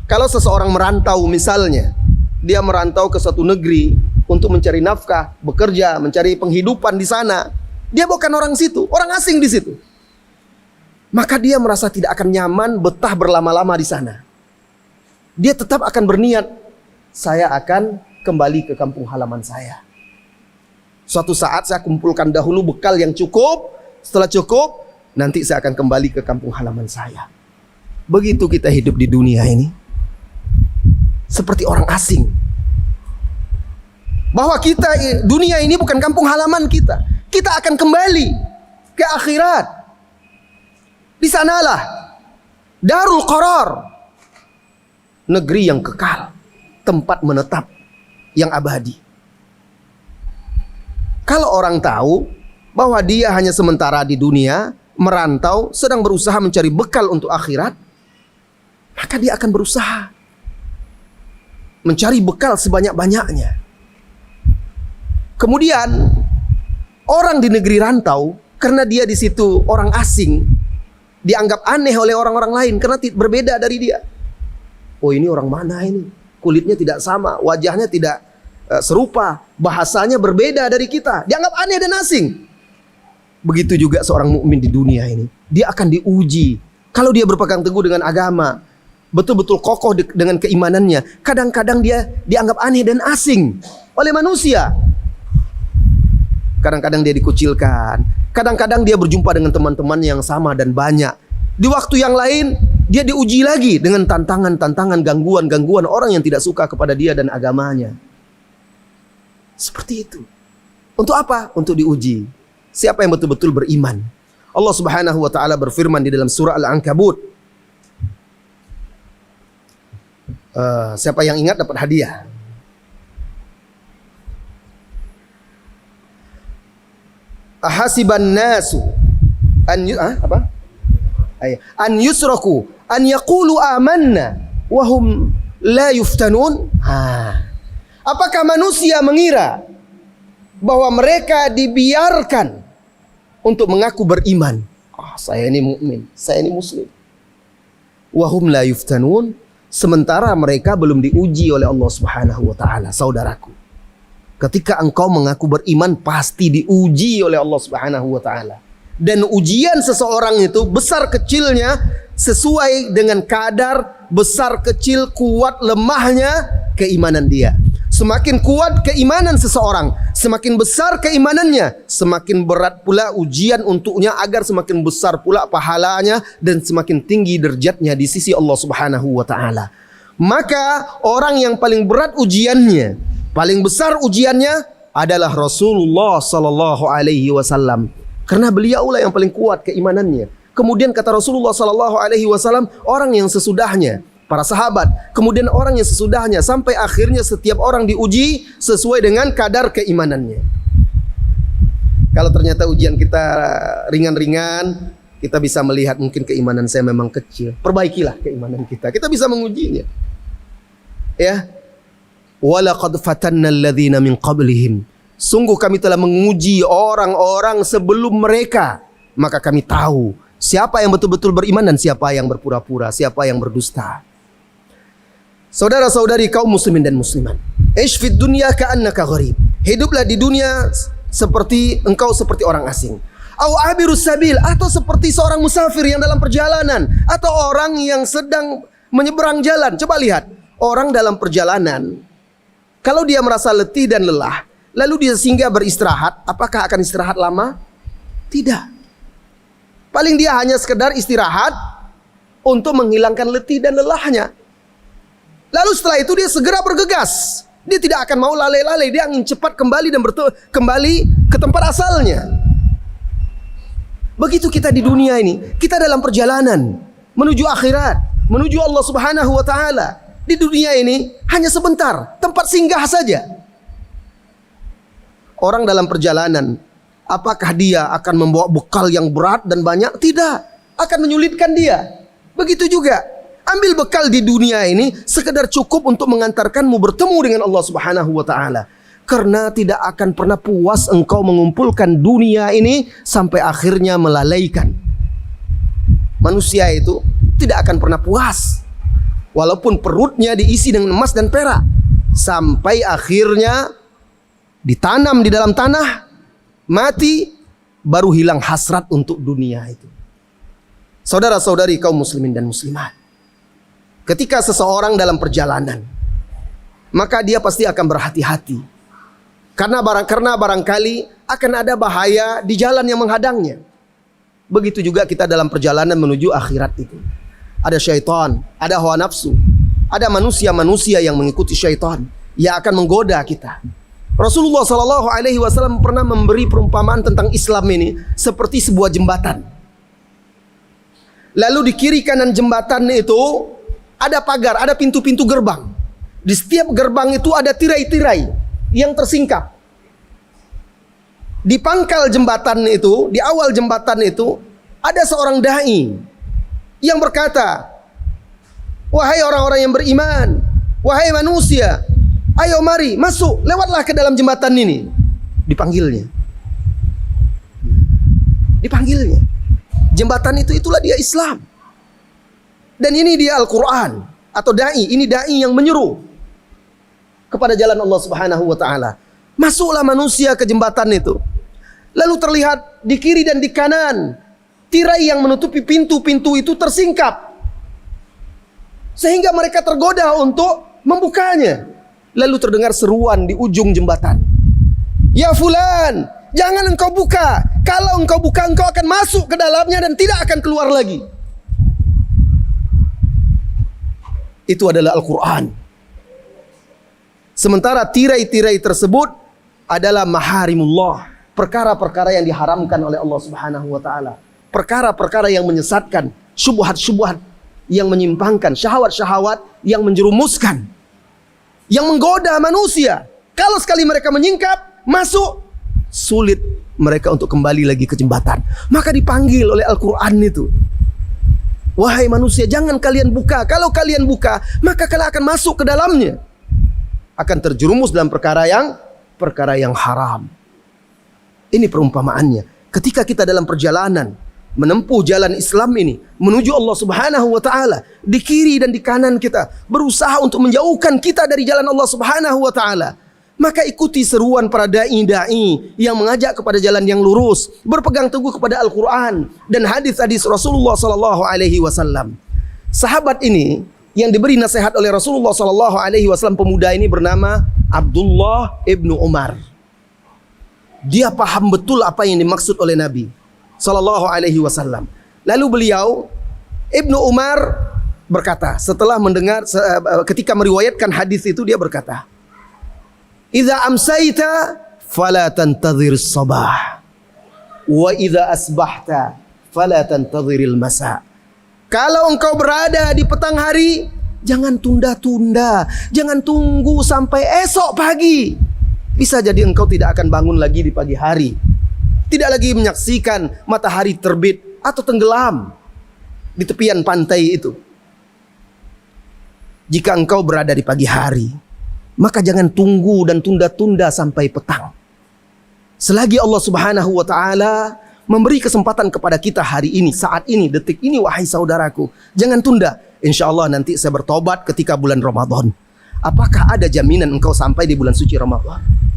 Kalau seseorang merantau misalnya, dia merantau ke suatu negeri untuk mencari nafkah, bekerja, mencari penghidupan di sana. Dia bukan orang situ, orang asing di situ. Maka dia merasa tidak akan nyaman betah berlama-lama di sana. Dia tetap akan berniat, saya akan kembali ke kampung halaman saya. Suatu saat saya kumpulkan dahulu bekal yang cukup. Setelah cukup, nanti saya akan kembali ke kampung halaman saya. Begitu kita hidup di dunia ini, seperti orang asing. Bahwa kita, dunia ini bukan kampung halaman kita. Kita akan kembali ke akhirat. Di sanalah Darul Qarar, negeri yang kekal, tempat menetap yang abadi. Kalau orang tahu bahwa dia hanya sementara di dunia, merantau, sedang berusaha mencari bekal untuk akhirat, maka dia akan berusaha mencari bekal sebanyak-banyaknya. Kemudian orang di negeri rantau, karena dia di situ orang asing, dianggap aneh oleh orang-orang lain karena berbeda dari dia. Oh, ini orang mana ini? Kulitnya tidak sama, wajahnya tidak serupa, bahasanya berbeda dari kita, dianggap aneh dan asing. Begitu juga seorang mukmin di dunia ini, dia akan diuji. Kalau dia berpegang teguh dengan agama, betul-betul kokoh dengan keimanannya, kadang-kadang dia dianggap aneh dan asing oleh manusia. Kadang-kadang dia dikucilkan, kadang-kadang dia berjumpa dengan teman-teman yang sama dan banyak. Di waktu yang lain, dia diuji lagi dengan tantangan-tantangan, gangguan-gangguan orang yang tidak suka kepada dia dan agamanya. Seperti itu. Untuk apa? Untuk diuji. Siapa yang betul-betul beriman? Allah Subhanahu wa taala berfirman di dalam surah Al-Ankabut. Siapa yang ingat dapat hadiah. Ahasiban nasu an yusraku an yaqulu amanna wa hum la yuftanun. Apakah manusia mengira bahwa mereka dibiarkan untuk mengaku beriman? Saya ini mukmin, saya ini muslim. Wa hum la yuftanun, sementara mereka belum diuji oleh Allah Subhanahu wa taala. Saudaraku, ketika engkau mengaku beriman pasti diuji oleh Allah Subhanahu wa taala. Dan ujian seseorang itu besar kecilnya sesuai dengan kadar besar kecil, kuat lemahnya keimanan dia. Semakin kuat keimanan seseorang, semakin besar keimanannya, semakin berat pula ujian untuknya agar semakin besar pula pahalanya dan semakin tinggi derajatnya di sisi Allah Subhanahu wa taala. Maka orang yang paling berat ujiannya, paling besar ujiannya adalah Rasulullah sallallahu alaihi wasallam. Karena beliaulah yang paling kuat keimanannya. Kemudian kata Rasulullah sallallahu alaihi wasallam, orang yang sesudahnya, para sahabat, kemudian orang yang sesudahnya, sampai akhirnya setiap orang diuji sesuai dengan kadar keimanannya. Kalau ternyata ujian kita ringan-ringan, kita bisa melihat mungkin keimanan saya memang kecil. Perbaikilah keimanan kita. Kita bisa mengujinya. Ya. Walaqad fatanna alladhina min qablihim. Sungguh kami telah menguji orang-orang sebelum mereka. Maka kami tahu siapa yang betul-betul beriman dan siapa yang berpura-pura, siapa yang berdusta. Saudara-saudari kaum muslimin dan muslimat, ish fid dunya ka'annaka gharib. Hiduplah di dunia seperti engkau seperti orang asing. Au abirus sabil, atau seperti seorang musafir yang dalam perjalanan, atau orang yang sedang menyeberang jalan. Coba lihat, orang dalam perjalanan, kalau dia merasa letih dan lelah, lalu dia singgah beristirahat, apakah akan istirahat lama? Tidak. Paling dia hanya sekedar istirahat untuk menghilangkan letih dan lelahnya. Lalu setelah itu dia segera bergegas. Dia tidak akan mau lalai-lalai. Dia ingin cepat kembali dan kembali ke tempat asalnya. Begitu kita di dunia ini. Kita dalam perjalanan menuju akhirat, menuju Allah Subhanahu wa taala. Di dunia ini hanya sebentar, tempat singgah saja. Orang dalam perjalanan Apakah dia akan membawa bekal yang berat dan banyak? Tidak, akan menyulitkan dia. Begitu juga, ambil bekal di dunia ini sekedar cukup untuk mengantarkanmu bertemu dengan Allah Subhanahu wa taala. Karena tidak akan pernah puas engkau mengumpulkan dunia ini sampai akhirnya melalaikan. Manusia itu tidak akan pernah puas, walaupun perutnya diisi dengan emas dan perak, sampai akhirnya ditanam di dalam tanah, mati, baru hilang hasrat untuk dunia itu. Saudara-saudari kaum muslimin dan muslimat, ketika seseorang dalam perjalanan, maka dia pasti akan berhati-hati. Karena barangkali akan ada bahaya di jalan yang menghadangnya. Begitu juga kita dalam perjalanan menuju akhirat itu. Ada syaitan, ada hawa nafsu, ada manusia-manusia yang mengikuti syaitan yang akan menggoda kita. Rasulullah SAW pernah memberi perumpamaan tentang Islam ini seperti sebuah jembatan. Lalu di kiri kanan jembatan itu ada pagar, ada pintu-pintu gerbang. Di setiap gerbang itu ada tirai-tirai yang tersingkap. Di pangkal jembatan itu, di awal jembatan itu, ada seorang dai yang berkata, wahai orang-orang yang beriman, wahai manusia, ayo mari masuk, lewatlah ke dalam jembatan ini. Dipanggilnya. Jembatan itu, itulah dia Islam. Dan ini dia Al-Quran atau dai. Ini dai yang menyeru kepada jalan Allah Subhanahu wa taala. Masuklah manusia ke jembatan itu. Lalu terlihat di kiri dan di kanan tirai yang menutupi pintu-pintu itu tersingkap, sehingga mereka tergoda untuk membukanya. Lalu terdengar seruan di ujung jembatan, ya fulan, jangan engkau buka. Kalau engkau buka, engkau akan masuk ke dalamnya dan tidak akan keluar lagi. Itu adalah Al-Quran. Sementara tirai-tirai tersebut adalah maharimullah, perkara-perkara yang diharamkan oleh Allah Subhanahu wa taala, perkara-perkara yang menyesatkan, syubhat-syubhat yang menyimpangkan, syahwat-syahwat yang menjerumuskan, yang menggoda manusia. Kalau sekali mereka menyingkap, masuk, sulit mereka untuk kembali lagi ke jembatan. Maka dipanggil oleh Al-Quran itu, wahai manusia, jangan kalian buka. Kalau kalian buka, maka kalian akan masuk ke dalamnya, akan terjerumus dalam perkara yang haram. Ini perumpamaannya. Ketika kita dalam perjalanan menempuh jalan Islam ini menuju Allah Subhanahu wa taala, di kiri dan di kanan kita berusaha untuk menjauhkan kita dari jalan Allah Subhanahu wa taala, maka ikuti seruan para dai-dai yang mengajak kepada jalan yang lurus, berpegang teguh kepada Al-Quran dan hadis-hadis Rasulullah sallallahu alaihi wasallam. Sahabat ini yang diberi nasihat oleh Rasulullah sallallahu alaihi wasallam, pemuda ini bernama Abdullah ibnu Umar. Dia paham betul apa yang dimaksud oleh Nabi sallallahu alaihi wasallam. Lalu beliau, Ibnu Umar, berkata setelah mendengar, ketika meriwayatkan hadis itu, dia berkata, "Idza amsayta fala tantadhir as-sabah, wa idza asbahta fala tantadhiril masa." Kalau engkau berada di petang hari, jangan tunda-tunda, jangan tunggu sampai esok pagi. Bisa jadi engkau tidak akan bangun lagi di pagi hari, tidak lagi menyaksikan matahari terbit atau tenggelam di tepian pantai itu. Jika engkau berada di pagi hari, maka jangan tunggu dan tunda-tunda sampai petang. Selagi Allah Subhanahu wa taala memberi kesempatan kepada kita hari ini, saat ini, detik ini, wahai saudaraku, jangan tunda. Insya Allah nanti saya bertobat ketika bulan Ramadan. Apakah ada jaminan engkau sampai di bulan suci Ramadan?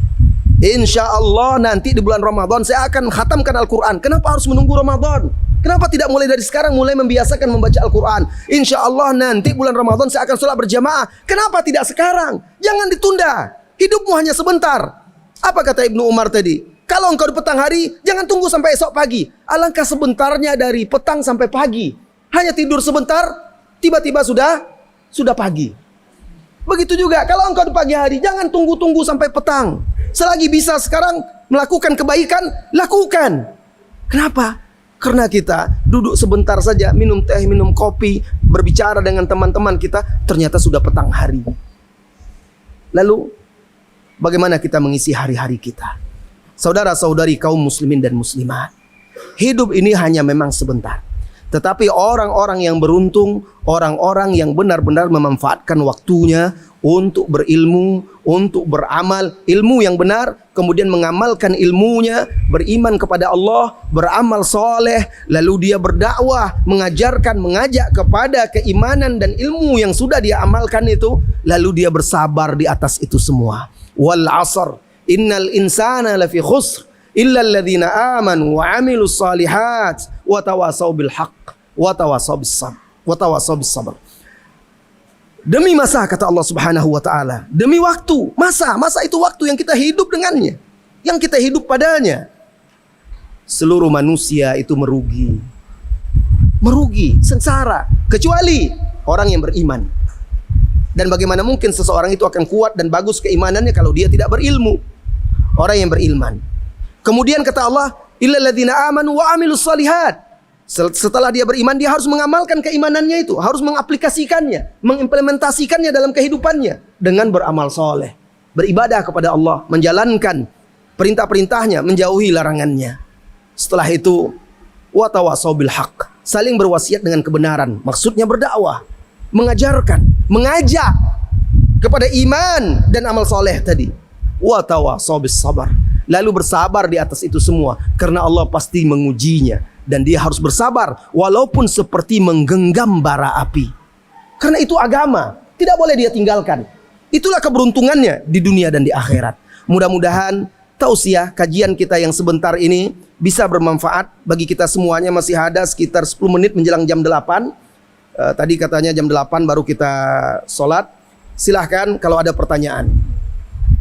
Insya Allah nanti di bulan Ramadan saya akan khatamkan Al-Quran. Kenapa harus menunggu Ramadan? Kenapa tidak mulai dari sekarang, mulai membiasakan membaca Al-Quran? Insya Allah nanti bulan Ramadan saya akan sholat berjamaah. Kenapa tidak sekarang? Jangan ditunda. Hidupmu hanya sebentar. Apa kata Ibnu Umar tadi? Kalau engkau di petang hari, jangan tunggu sampai esok pagi. Alangkah sebentarnya dari petang sampai pagi. Hanya tidur sebentar, tiba-tiba sudah pagi. Begitu juga kalau engkau di pagi hari, jangan tunggu-tunggu sampai petang. Selagi bisa sekarang melakukan kebaikan, lakukan. Kenapa? Karena kita duduk sebentar saja, minum teh, minum kopi, berbicara dengan teman-teman kita, ternyata sudah petang hari. Lalu, bagaimana kita mengisi hari-hari kita? Saudara-saudari kaum muslimin dan muslimat, hidup ini hanya memang sebentar. Tetapi orang-orang yang beruntung, orang-orang yang benar-benar memanfaatkan waktunya untuk berilmu, untuk beramal ilmu yang benar, kemudian mengamalkan ilmunya, beriman kepada Allah, beramal soleh, lalu dia berdakwah, mengajarkan, mengajak kepada keimanan dan ilmu yang sudah dia amalkan itu, lalu dia bersabar di atas itu semua. Wal 'asr, innal insana lafi khusr illa alladhina amanu wa 'amilus shalihat wa tawasaw bil haqq wa tawasaw bis sabr. Demi masa, kata Allah Subhanahu wa taala, demi waktu, masa itu waktu yang kita hidup dengannya, yang kita hidup padanya. Seluruh manusia itu merugi, sengsara, kecuali orang yang beriman. Dan bagaimana mungkin seseorang itu akan kuat dan bagus keimanannya kalau dia tidak berilmu? Orang yang beriman. Kemudian kata Allah, illal ladzina amanu wa 'amilus shalihat. Setelah dia beriman, dia harus mengamalkan keimanannya itu, harus mengaplikasikannya, mengimplementasikannya dalam kehidupannya dengan beramal soleh, beribadah kepada Allah, menjalankan perintah-perintahnya, menjauhi larangannya. Setelah itu, wa tawasaw bil haqq, saling berwasiat dengan kebenaran, maksudnya berdakwah, mengajarkan, mengajak kepada iman dan amal soleh tadi. Wa tawasaw bis sabar, lalu bersabar di atas itu semua, karena Allah pasti mengujinya. Dan dia harus bersabar walaupun seperti menggenggam bara api. Karena itu agama, tidak boleh dia tinggalkan. Itulah keberuntungannya di dunia dan di akhirat. Mudah-mudahan tausiah kajian kita yang sebentar ini bisa bermanfaat bagi kita semuanya. Masih ada sekitar 10 menit menjelang jam 8. Tadi katanya jam 8 baru kita sholat. Silahkan kalau ada pertanyaan.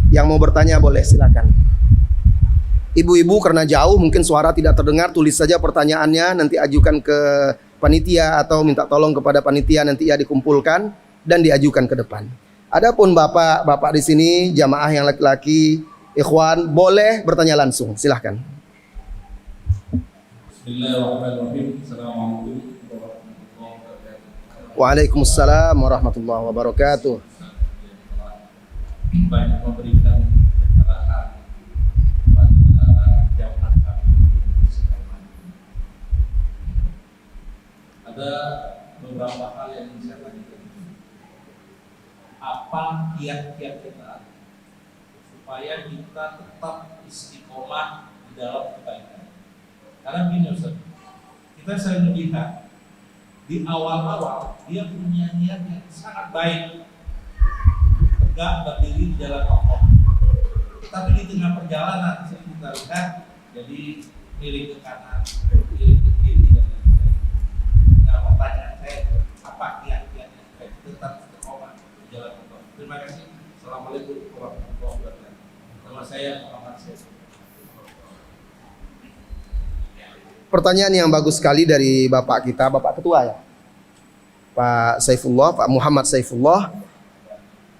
Yang mau bertanya boleh, silahkan. Ibu-ibu karena jauh mungkin suara tidak terdengar, tulis saja pertanyaannya, nanti ajukan ke panitia atau minta tolong kepada panitia, nanti ya dikumpulkan dan diajukan ke depan. Adapun bapak di sini, jamaah yang laki-laki, ikhwan, boleh bertanya langsung, silahkan. Bismillahirrahmanirrahim. Assalamualaikum warahmatullahi wabarakatuh. Waalaikumsalam warahmatullahi wabarakatuh. Banyak memberikan pencerahan pada jamaah kami. Ada beberapa hal yang ingin saya tanyakan. Apa kiat-kiat kita supaya kita tetap istiqomah di dalam kebaikan? Karena begini Ustaz, kita sering melihat di awal-awal dia punya niat yang sangat baik, tegak berdiri di jalan Allah. Tapi di tengah perjalanan sering kita lihat jadi miring ke kanan, miring ke kiri dan lain-lain. Nah, pertanyaan saya, apa kiat-kiatnya supaya tetap istiqomah di jalan Allah? Terima kasih. Assalamualaikum warahmatullahi wabarakatuh. Nama saya Muhammad Saifullah. Pertanyaan yang bagus sekali dari Bapak kita, Bapak Ketua ya, Pak Saifullah, Pak Muhammad Saifullah,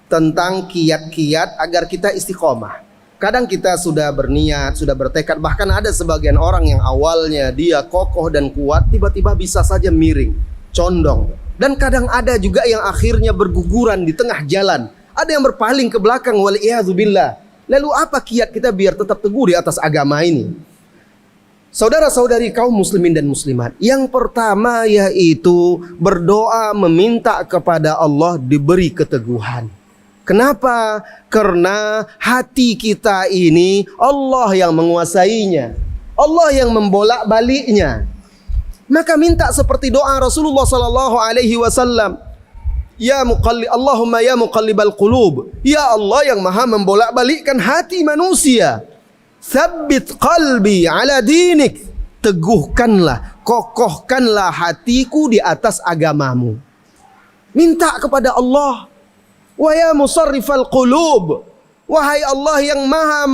tentang kiat-kiat agar kita istiqomah. Kadang kita sudah berniat, sudah bertekad, bahkan ada sebagian orang yang awalnya dia kokoh dan kuat, tiba-tiba bisa saja miring, condong. Dan kadang ada juga yang akhirnya berguguran di tengah jalan. Ada yang berpaling ke belakang, waliyadzubillah. Lalu apa kiat kita biar tetap teguh di atas agama ini? Saudara-saudari kaum muslimin dan muslimat, yang pertama yaitu berdoa meminta kepada Allah diberi keteguhan. Kenapa? Karena hati kita ini Allah yang menguasainya, Allah yang membolak-baliknya. Maka minta seperti doa Rasulullah sallallahu alaihi wasallam, Allahumma ya muqallibal qulub, ya Allah yang maha membolak-balikkan hati manusia, tsabbit qalbi ala dinik, teguhkanlah, kokohkanlah hatiku di atas agamamu. Minta kepada Allah. Wa ya musarrifal qulub, wahai Allah yang maha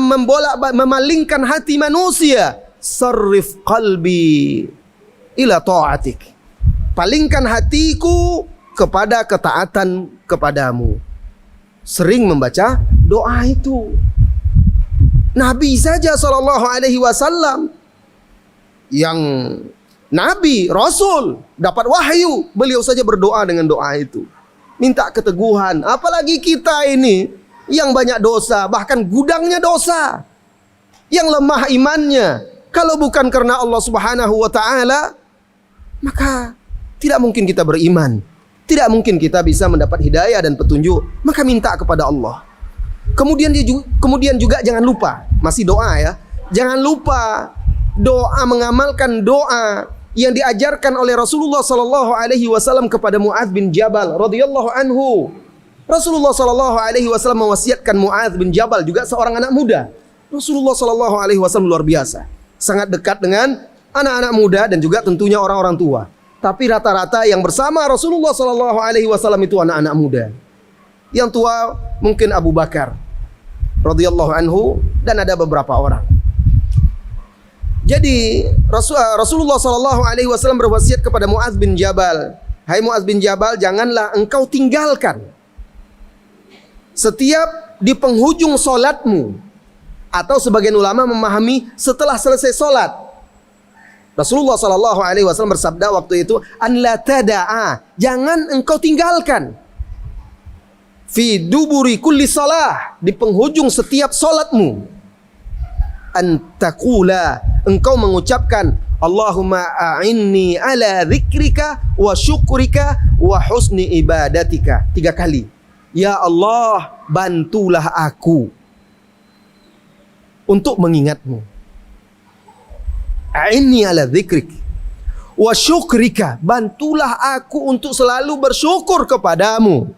memalingkan hati manusia, sarrif qalbi ila ta'atik, palingkan hatiku kepada ketaatan kepadamu. Sering membaca doa itu. Nabi saja sallallahu alaihi wasallam, yang Nabi, Rasul, dapat wahyu, beliau saja berdoa dengan doa itu. Minta keteguhan. Apalagi kita ini yang banyak dosa, bahkan gudangnya dosa. yang lemah imannya. Kalau bukan karena Allah Subhanahu wa taala, maka tidak mungkin kita beriman. Tidak mungkin kita bisa mendapat hidayah dan petunjuk. Maka minta kepada Allah. Kemudian juga jangan lupa, masih doa ya. Jangan lupa doa, mengamalkan doa yang diajarkan oleh Rasulullah sallallahu alaihi wasallam kepada Muadz bin Jabal radhiyallahu anhu. Rasulullah sallallahu alaihi wasallam mewasiatkan Muadz bin Jabal, juga seorang anak muda. Rasulullah sallallahu alaihi wasallam luar biasa, sangat dekat dengan anak-anak muda dan juga tentunya orang-orang tua. Tapi rata-rata yang bersama Rasulullah sallallahu alaihi wasallam itu anak-anak muda. Yang tua mungkin Abu Bakar radhiyallahu anhu dan ada beberapa orang. Jadi Rasulullah sallallahu alaihi wasallam berwasiat kepada Muadz bin Jabal, "Hai Muadz bin Jabal, janganlah engkau tinggalkan setiap di penghujung solatmu," atau sebagian ulama memahami setelah selesai solat. Rasulullah sallallahu alaihi wasallam bersabda waktu itu, "An la tada'a," jangan engkau tinggalkan, "fi duburi kulli salah," di penghujung setiap solatmu, "an taqula," engkau mengucapkan, "Allahumma a'inni ala dzikrika wa syukrika wa husni ibadatika," 3 kali. Ya Allah, bantulah aku untuk mengingatmu. A'inni ala dzikrik wa syukrika, bantulah aku untuk selalu bersyukur kepadamu.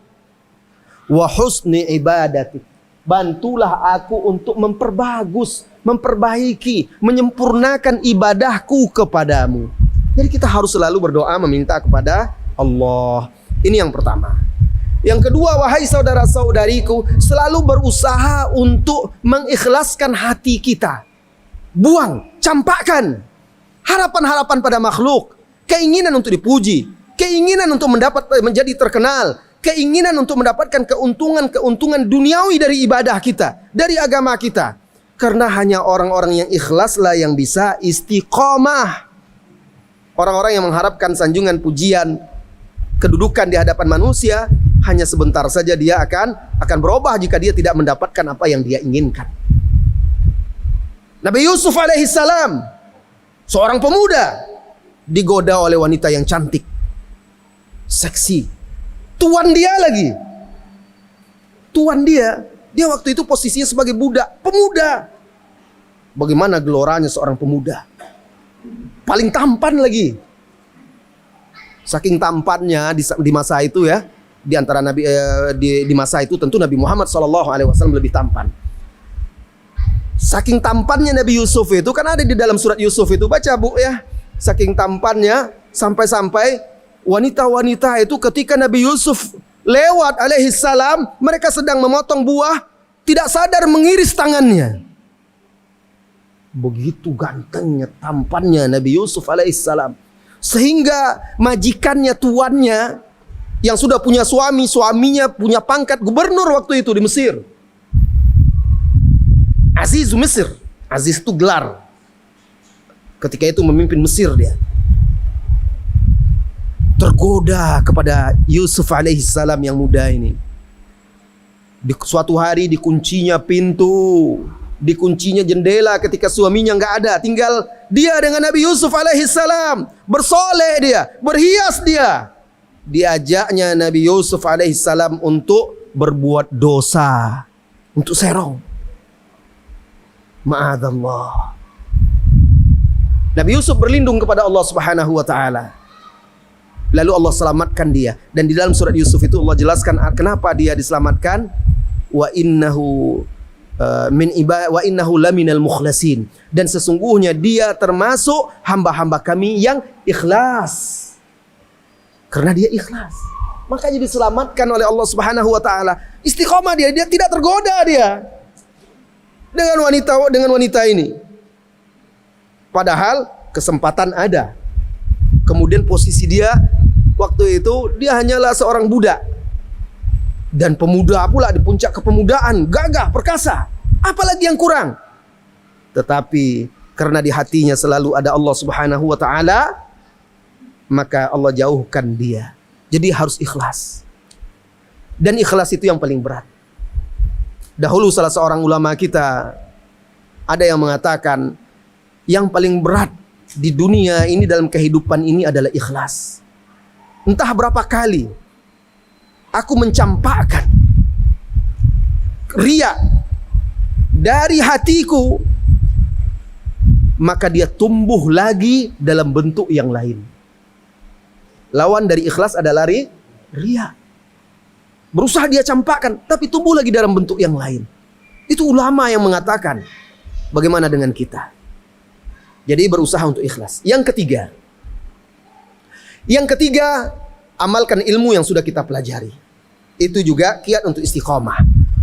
Wa husni ibadatik, bantulah aku untuk memperbaiki, menyempurnakan ibadahku kepadamu. Jadi kita harus selalu berdoa meminta kepada Allah. Ini yang pertama. Yang kedua, wahai saudara-saudariku, selalu berusaha untuk mengikhlaskan hati kita. Buang, campakkan harapan-harapan pada makhluk, keinginan untuk dipuji, keinginan untuk menjadi terkenal, keinginan untuk mendapatkan keuntungan duniawi dari ibadah kita, dari agama kita. Karena hanya orang-orang yang ikhlaslah yang bisa istiqomah. Orang-orang yang mengharapkan sanjungan pujian, kedudukan di hadapan manusia, hanya sebentar saja dia akan berubah jika dia tidak mendapatkan apa yang dia inginkan. Nabi Yusuf alaihissalam, seorang pemuda, digoda oleh wanita yang cantik, seksi, tuan dia lagi. Tuan dia waktu itu posisinya sebagai budak, pemuda. Bagaimana geloranya seorang pemuda, paling tampan lagi. Saking tampannya di masa itu ya, di antara nabi di masa itu tentu Nabi Muhammad SAW lebih tampan. Saking tampannya Nabi Yusuf itu, kan ada di dalam surat Yusuf itu, baca bu ya. Saking tampannya sampai-sampai wanita-wanita itu ketika Nabi Yusuf lewat alaihissalam, mereka sedang memotong buah, tidak sadar mengiris tangannya. Begitu gantengnya, tampannya Nabi Yusuf alaihissalam, sehingga majikannya, tuannya yang sudah punya suaminya punya pangkat gubernur waktu itu di Mesir, Aziz Mesir. Aziz itu gelar. Ketika itu memimpin Mesir dia. Tergoda kepada Yusuf alaihissalam yang muda ini. Di suatu hari dikuncinya pintu, dikuncinya jendela ketika suaminya nggak ada. Tinggal dia dengan Nabi Yusuf alaihissalam. Bersoleh dia, berhias dia. Diajaknya Nabi Yusuf alaihissalam untuk berbuat dosa, untuk serong. Ma'adzallah. Nabi Yusuf berlindung kepada Allah Subhanahu wa taala. Lalu Allah selamatkan dia. Dan di dalam surat Yusuf itu Allah jelaskan kenapa dia diselamatkan. Wa innahu laminal mukhlasin. Dan sesungguhnya dia termasuk hamba-hamba kami yang ikhlas. Karena dia ikhlas, makanya diselamatkan oleh Allah Subhanahu wa taala. Istiqomah dia tidak tergoda dia dengan wanita ini. Padahal kesempatan ada. Kemudian posisi dia waktu itu, dia hanyalah seorang budak. Dan pemuda pula di puncak kepemudaan, gagah, perkasa. Apalagi yang kurang? Tetapi karena di hatinya selalu ada Allah Subhanahu wa taala, maka Allah jauhkan dia. Jadi harus ikhlas. Dan ikhlas itu yang paling berat. Dahulu salah seorang ulama kita, Ada yang mengatakan yang paling berat di dunia ini, dalam kehidupan ini, adalah ikhlas. Entah berapa kali aku mencampakkan riya dari hatiku, maka dia tumbuh lagi dalam bentuk yang lain. Lawan dari ikhlas adalah riya. Berusaha dia campakkan, tapi tumbuh lagi dalam bentuk yang lain. Itu ulama yang mengatakan. Bagaimana dengan kita? Jadi berusaha untuk ikhlas. Yang ketiga, amalkan ilmu yang sudah kita pelajari. Itu juga kiat untuk istiqamah.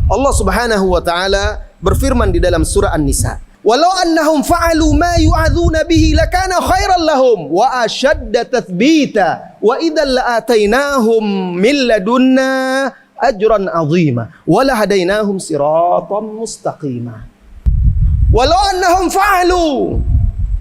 Allah Subhanahu wa taala berfirman di dalam surah An-Nisa, "Walau annahum fa'alu ma yu'adzuna bihi lakana khairan lahum wa ashadda tathbita wa idzal la'atainahum min ladunna ajran 'azima wa lahadainahum siratan mustaqima." Walau annahum fa'alu,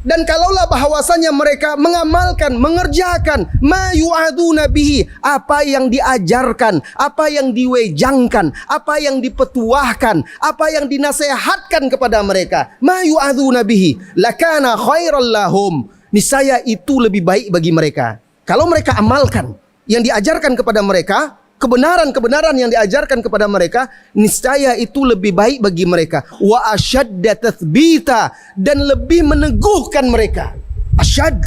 dan kalaulah bahwasanya mereka mengamalkan, mengerjakan ma yu'adzuna bihi, apa yang diajarkan, apa yang diwejangkan, apa yang dipetuahkan, apa yang dinasehatkan kepada mereka, ma yu'adzuna bihi lakana khairal lahum, niscaya itu lebih baik bagi mereka. Kalau mereka amalkan yang diajarkan kepada mereka, kebenaran-kebenaran yang diajarkan kepada mereka, niscaya itu lebih baik bagi mereka. Wa asyadda tathbita, dan lebih meneguhkan mereka. Asyad,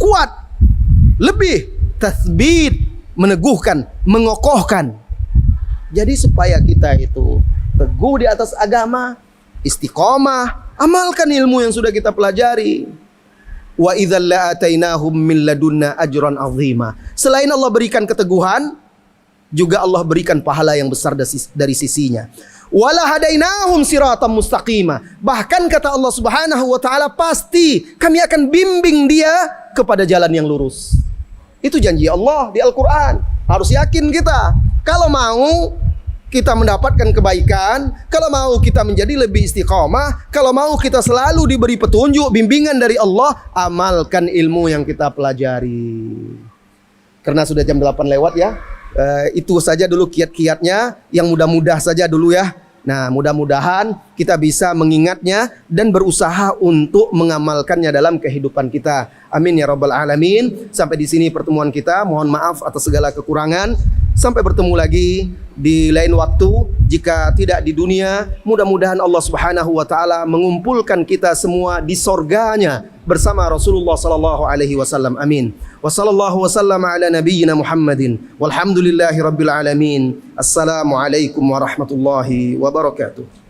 kuat. Lebih, tathbit, meneguhkan, mengokohkan. Jadi supaya kita itu teguh di atas agama, istiqomah, amalkan ilmu yang sudah kita pelajari. Wa idzal la'atainahum min ladunna ajran 'azima. Selain Allah berikan keteguhan, juga Allah berikan pahala yang besar dari sisinya. Wala hadainahum siratan mustaqima. Bahkan kata Allah Subhanahu wa taala, pasti kami akan bimbing dia kepada jalan yang lurus. Itu janji Allah di Al-Qur'an. Harus yakin kita. Kalau mau kita mendapatkan kebaikan, kalau mau kita menjadi lebih istiqamah, kalau mau kita selalu diberi petunjuk, bimbingan dari Allah, amalkan ilmu yang kita pelajari. Karena sudah jam 8 lewat ya. Itu saja dulu kiat-kiatnya, yang mudah-mudah saja dulu ya. Nah, mudah-mudahan kita bisa mengingatnya dan berusaha untuk mengamalkannya dalam kehidupan kita. Amin ya rabbal alamin. Sampai di sini pertemuan kita. Mohon maaf atas segala kekurangan. Sampai bertemu lagi di lain waktu. Jika tidak di dunia, mudah-mudahan Allah Subhanahu wa taala mengumpulkan kita semua di sorganya bersama Rasulullah sallallahu alaihi wasallam. Amin. Wa sallallahu wasallam ala nabiyyina Muhammadin walhamdulillahi rabbil alamin. Assalamualaikum warahmatullahi wabarakatuh.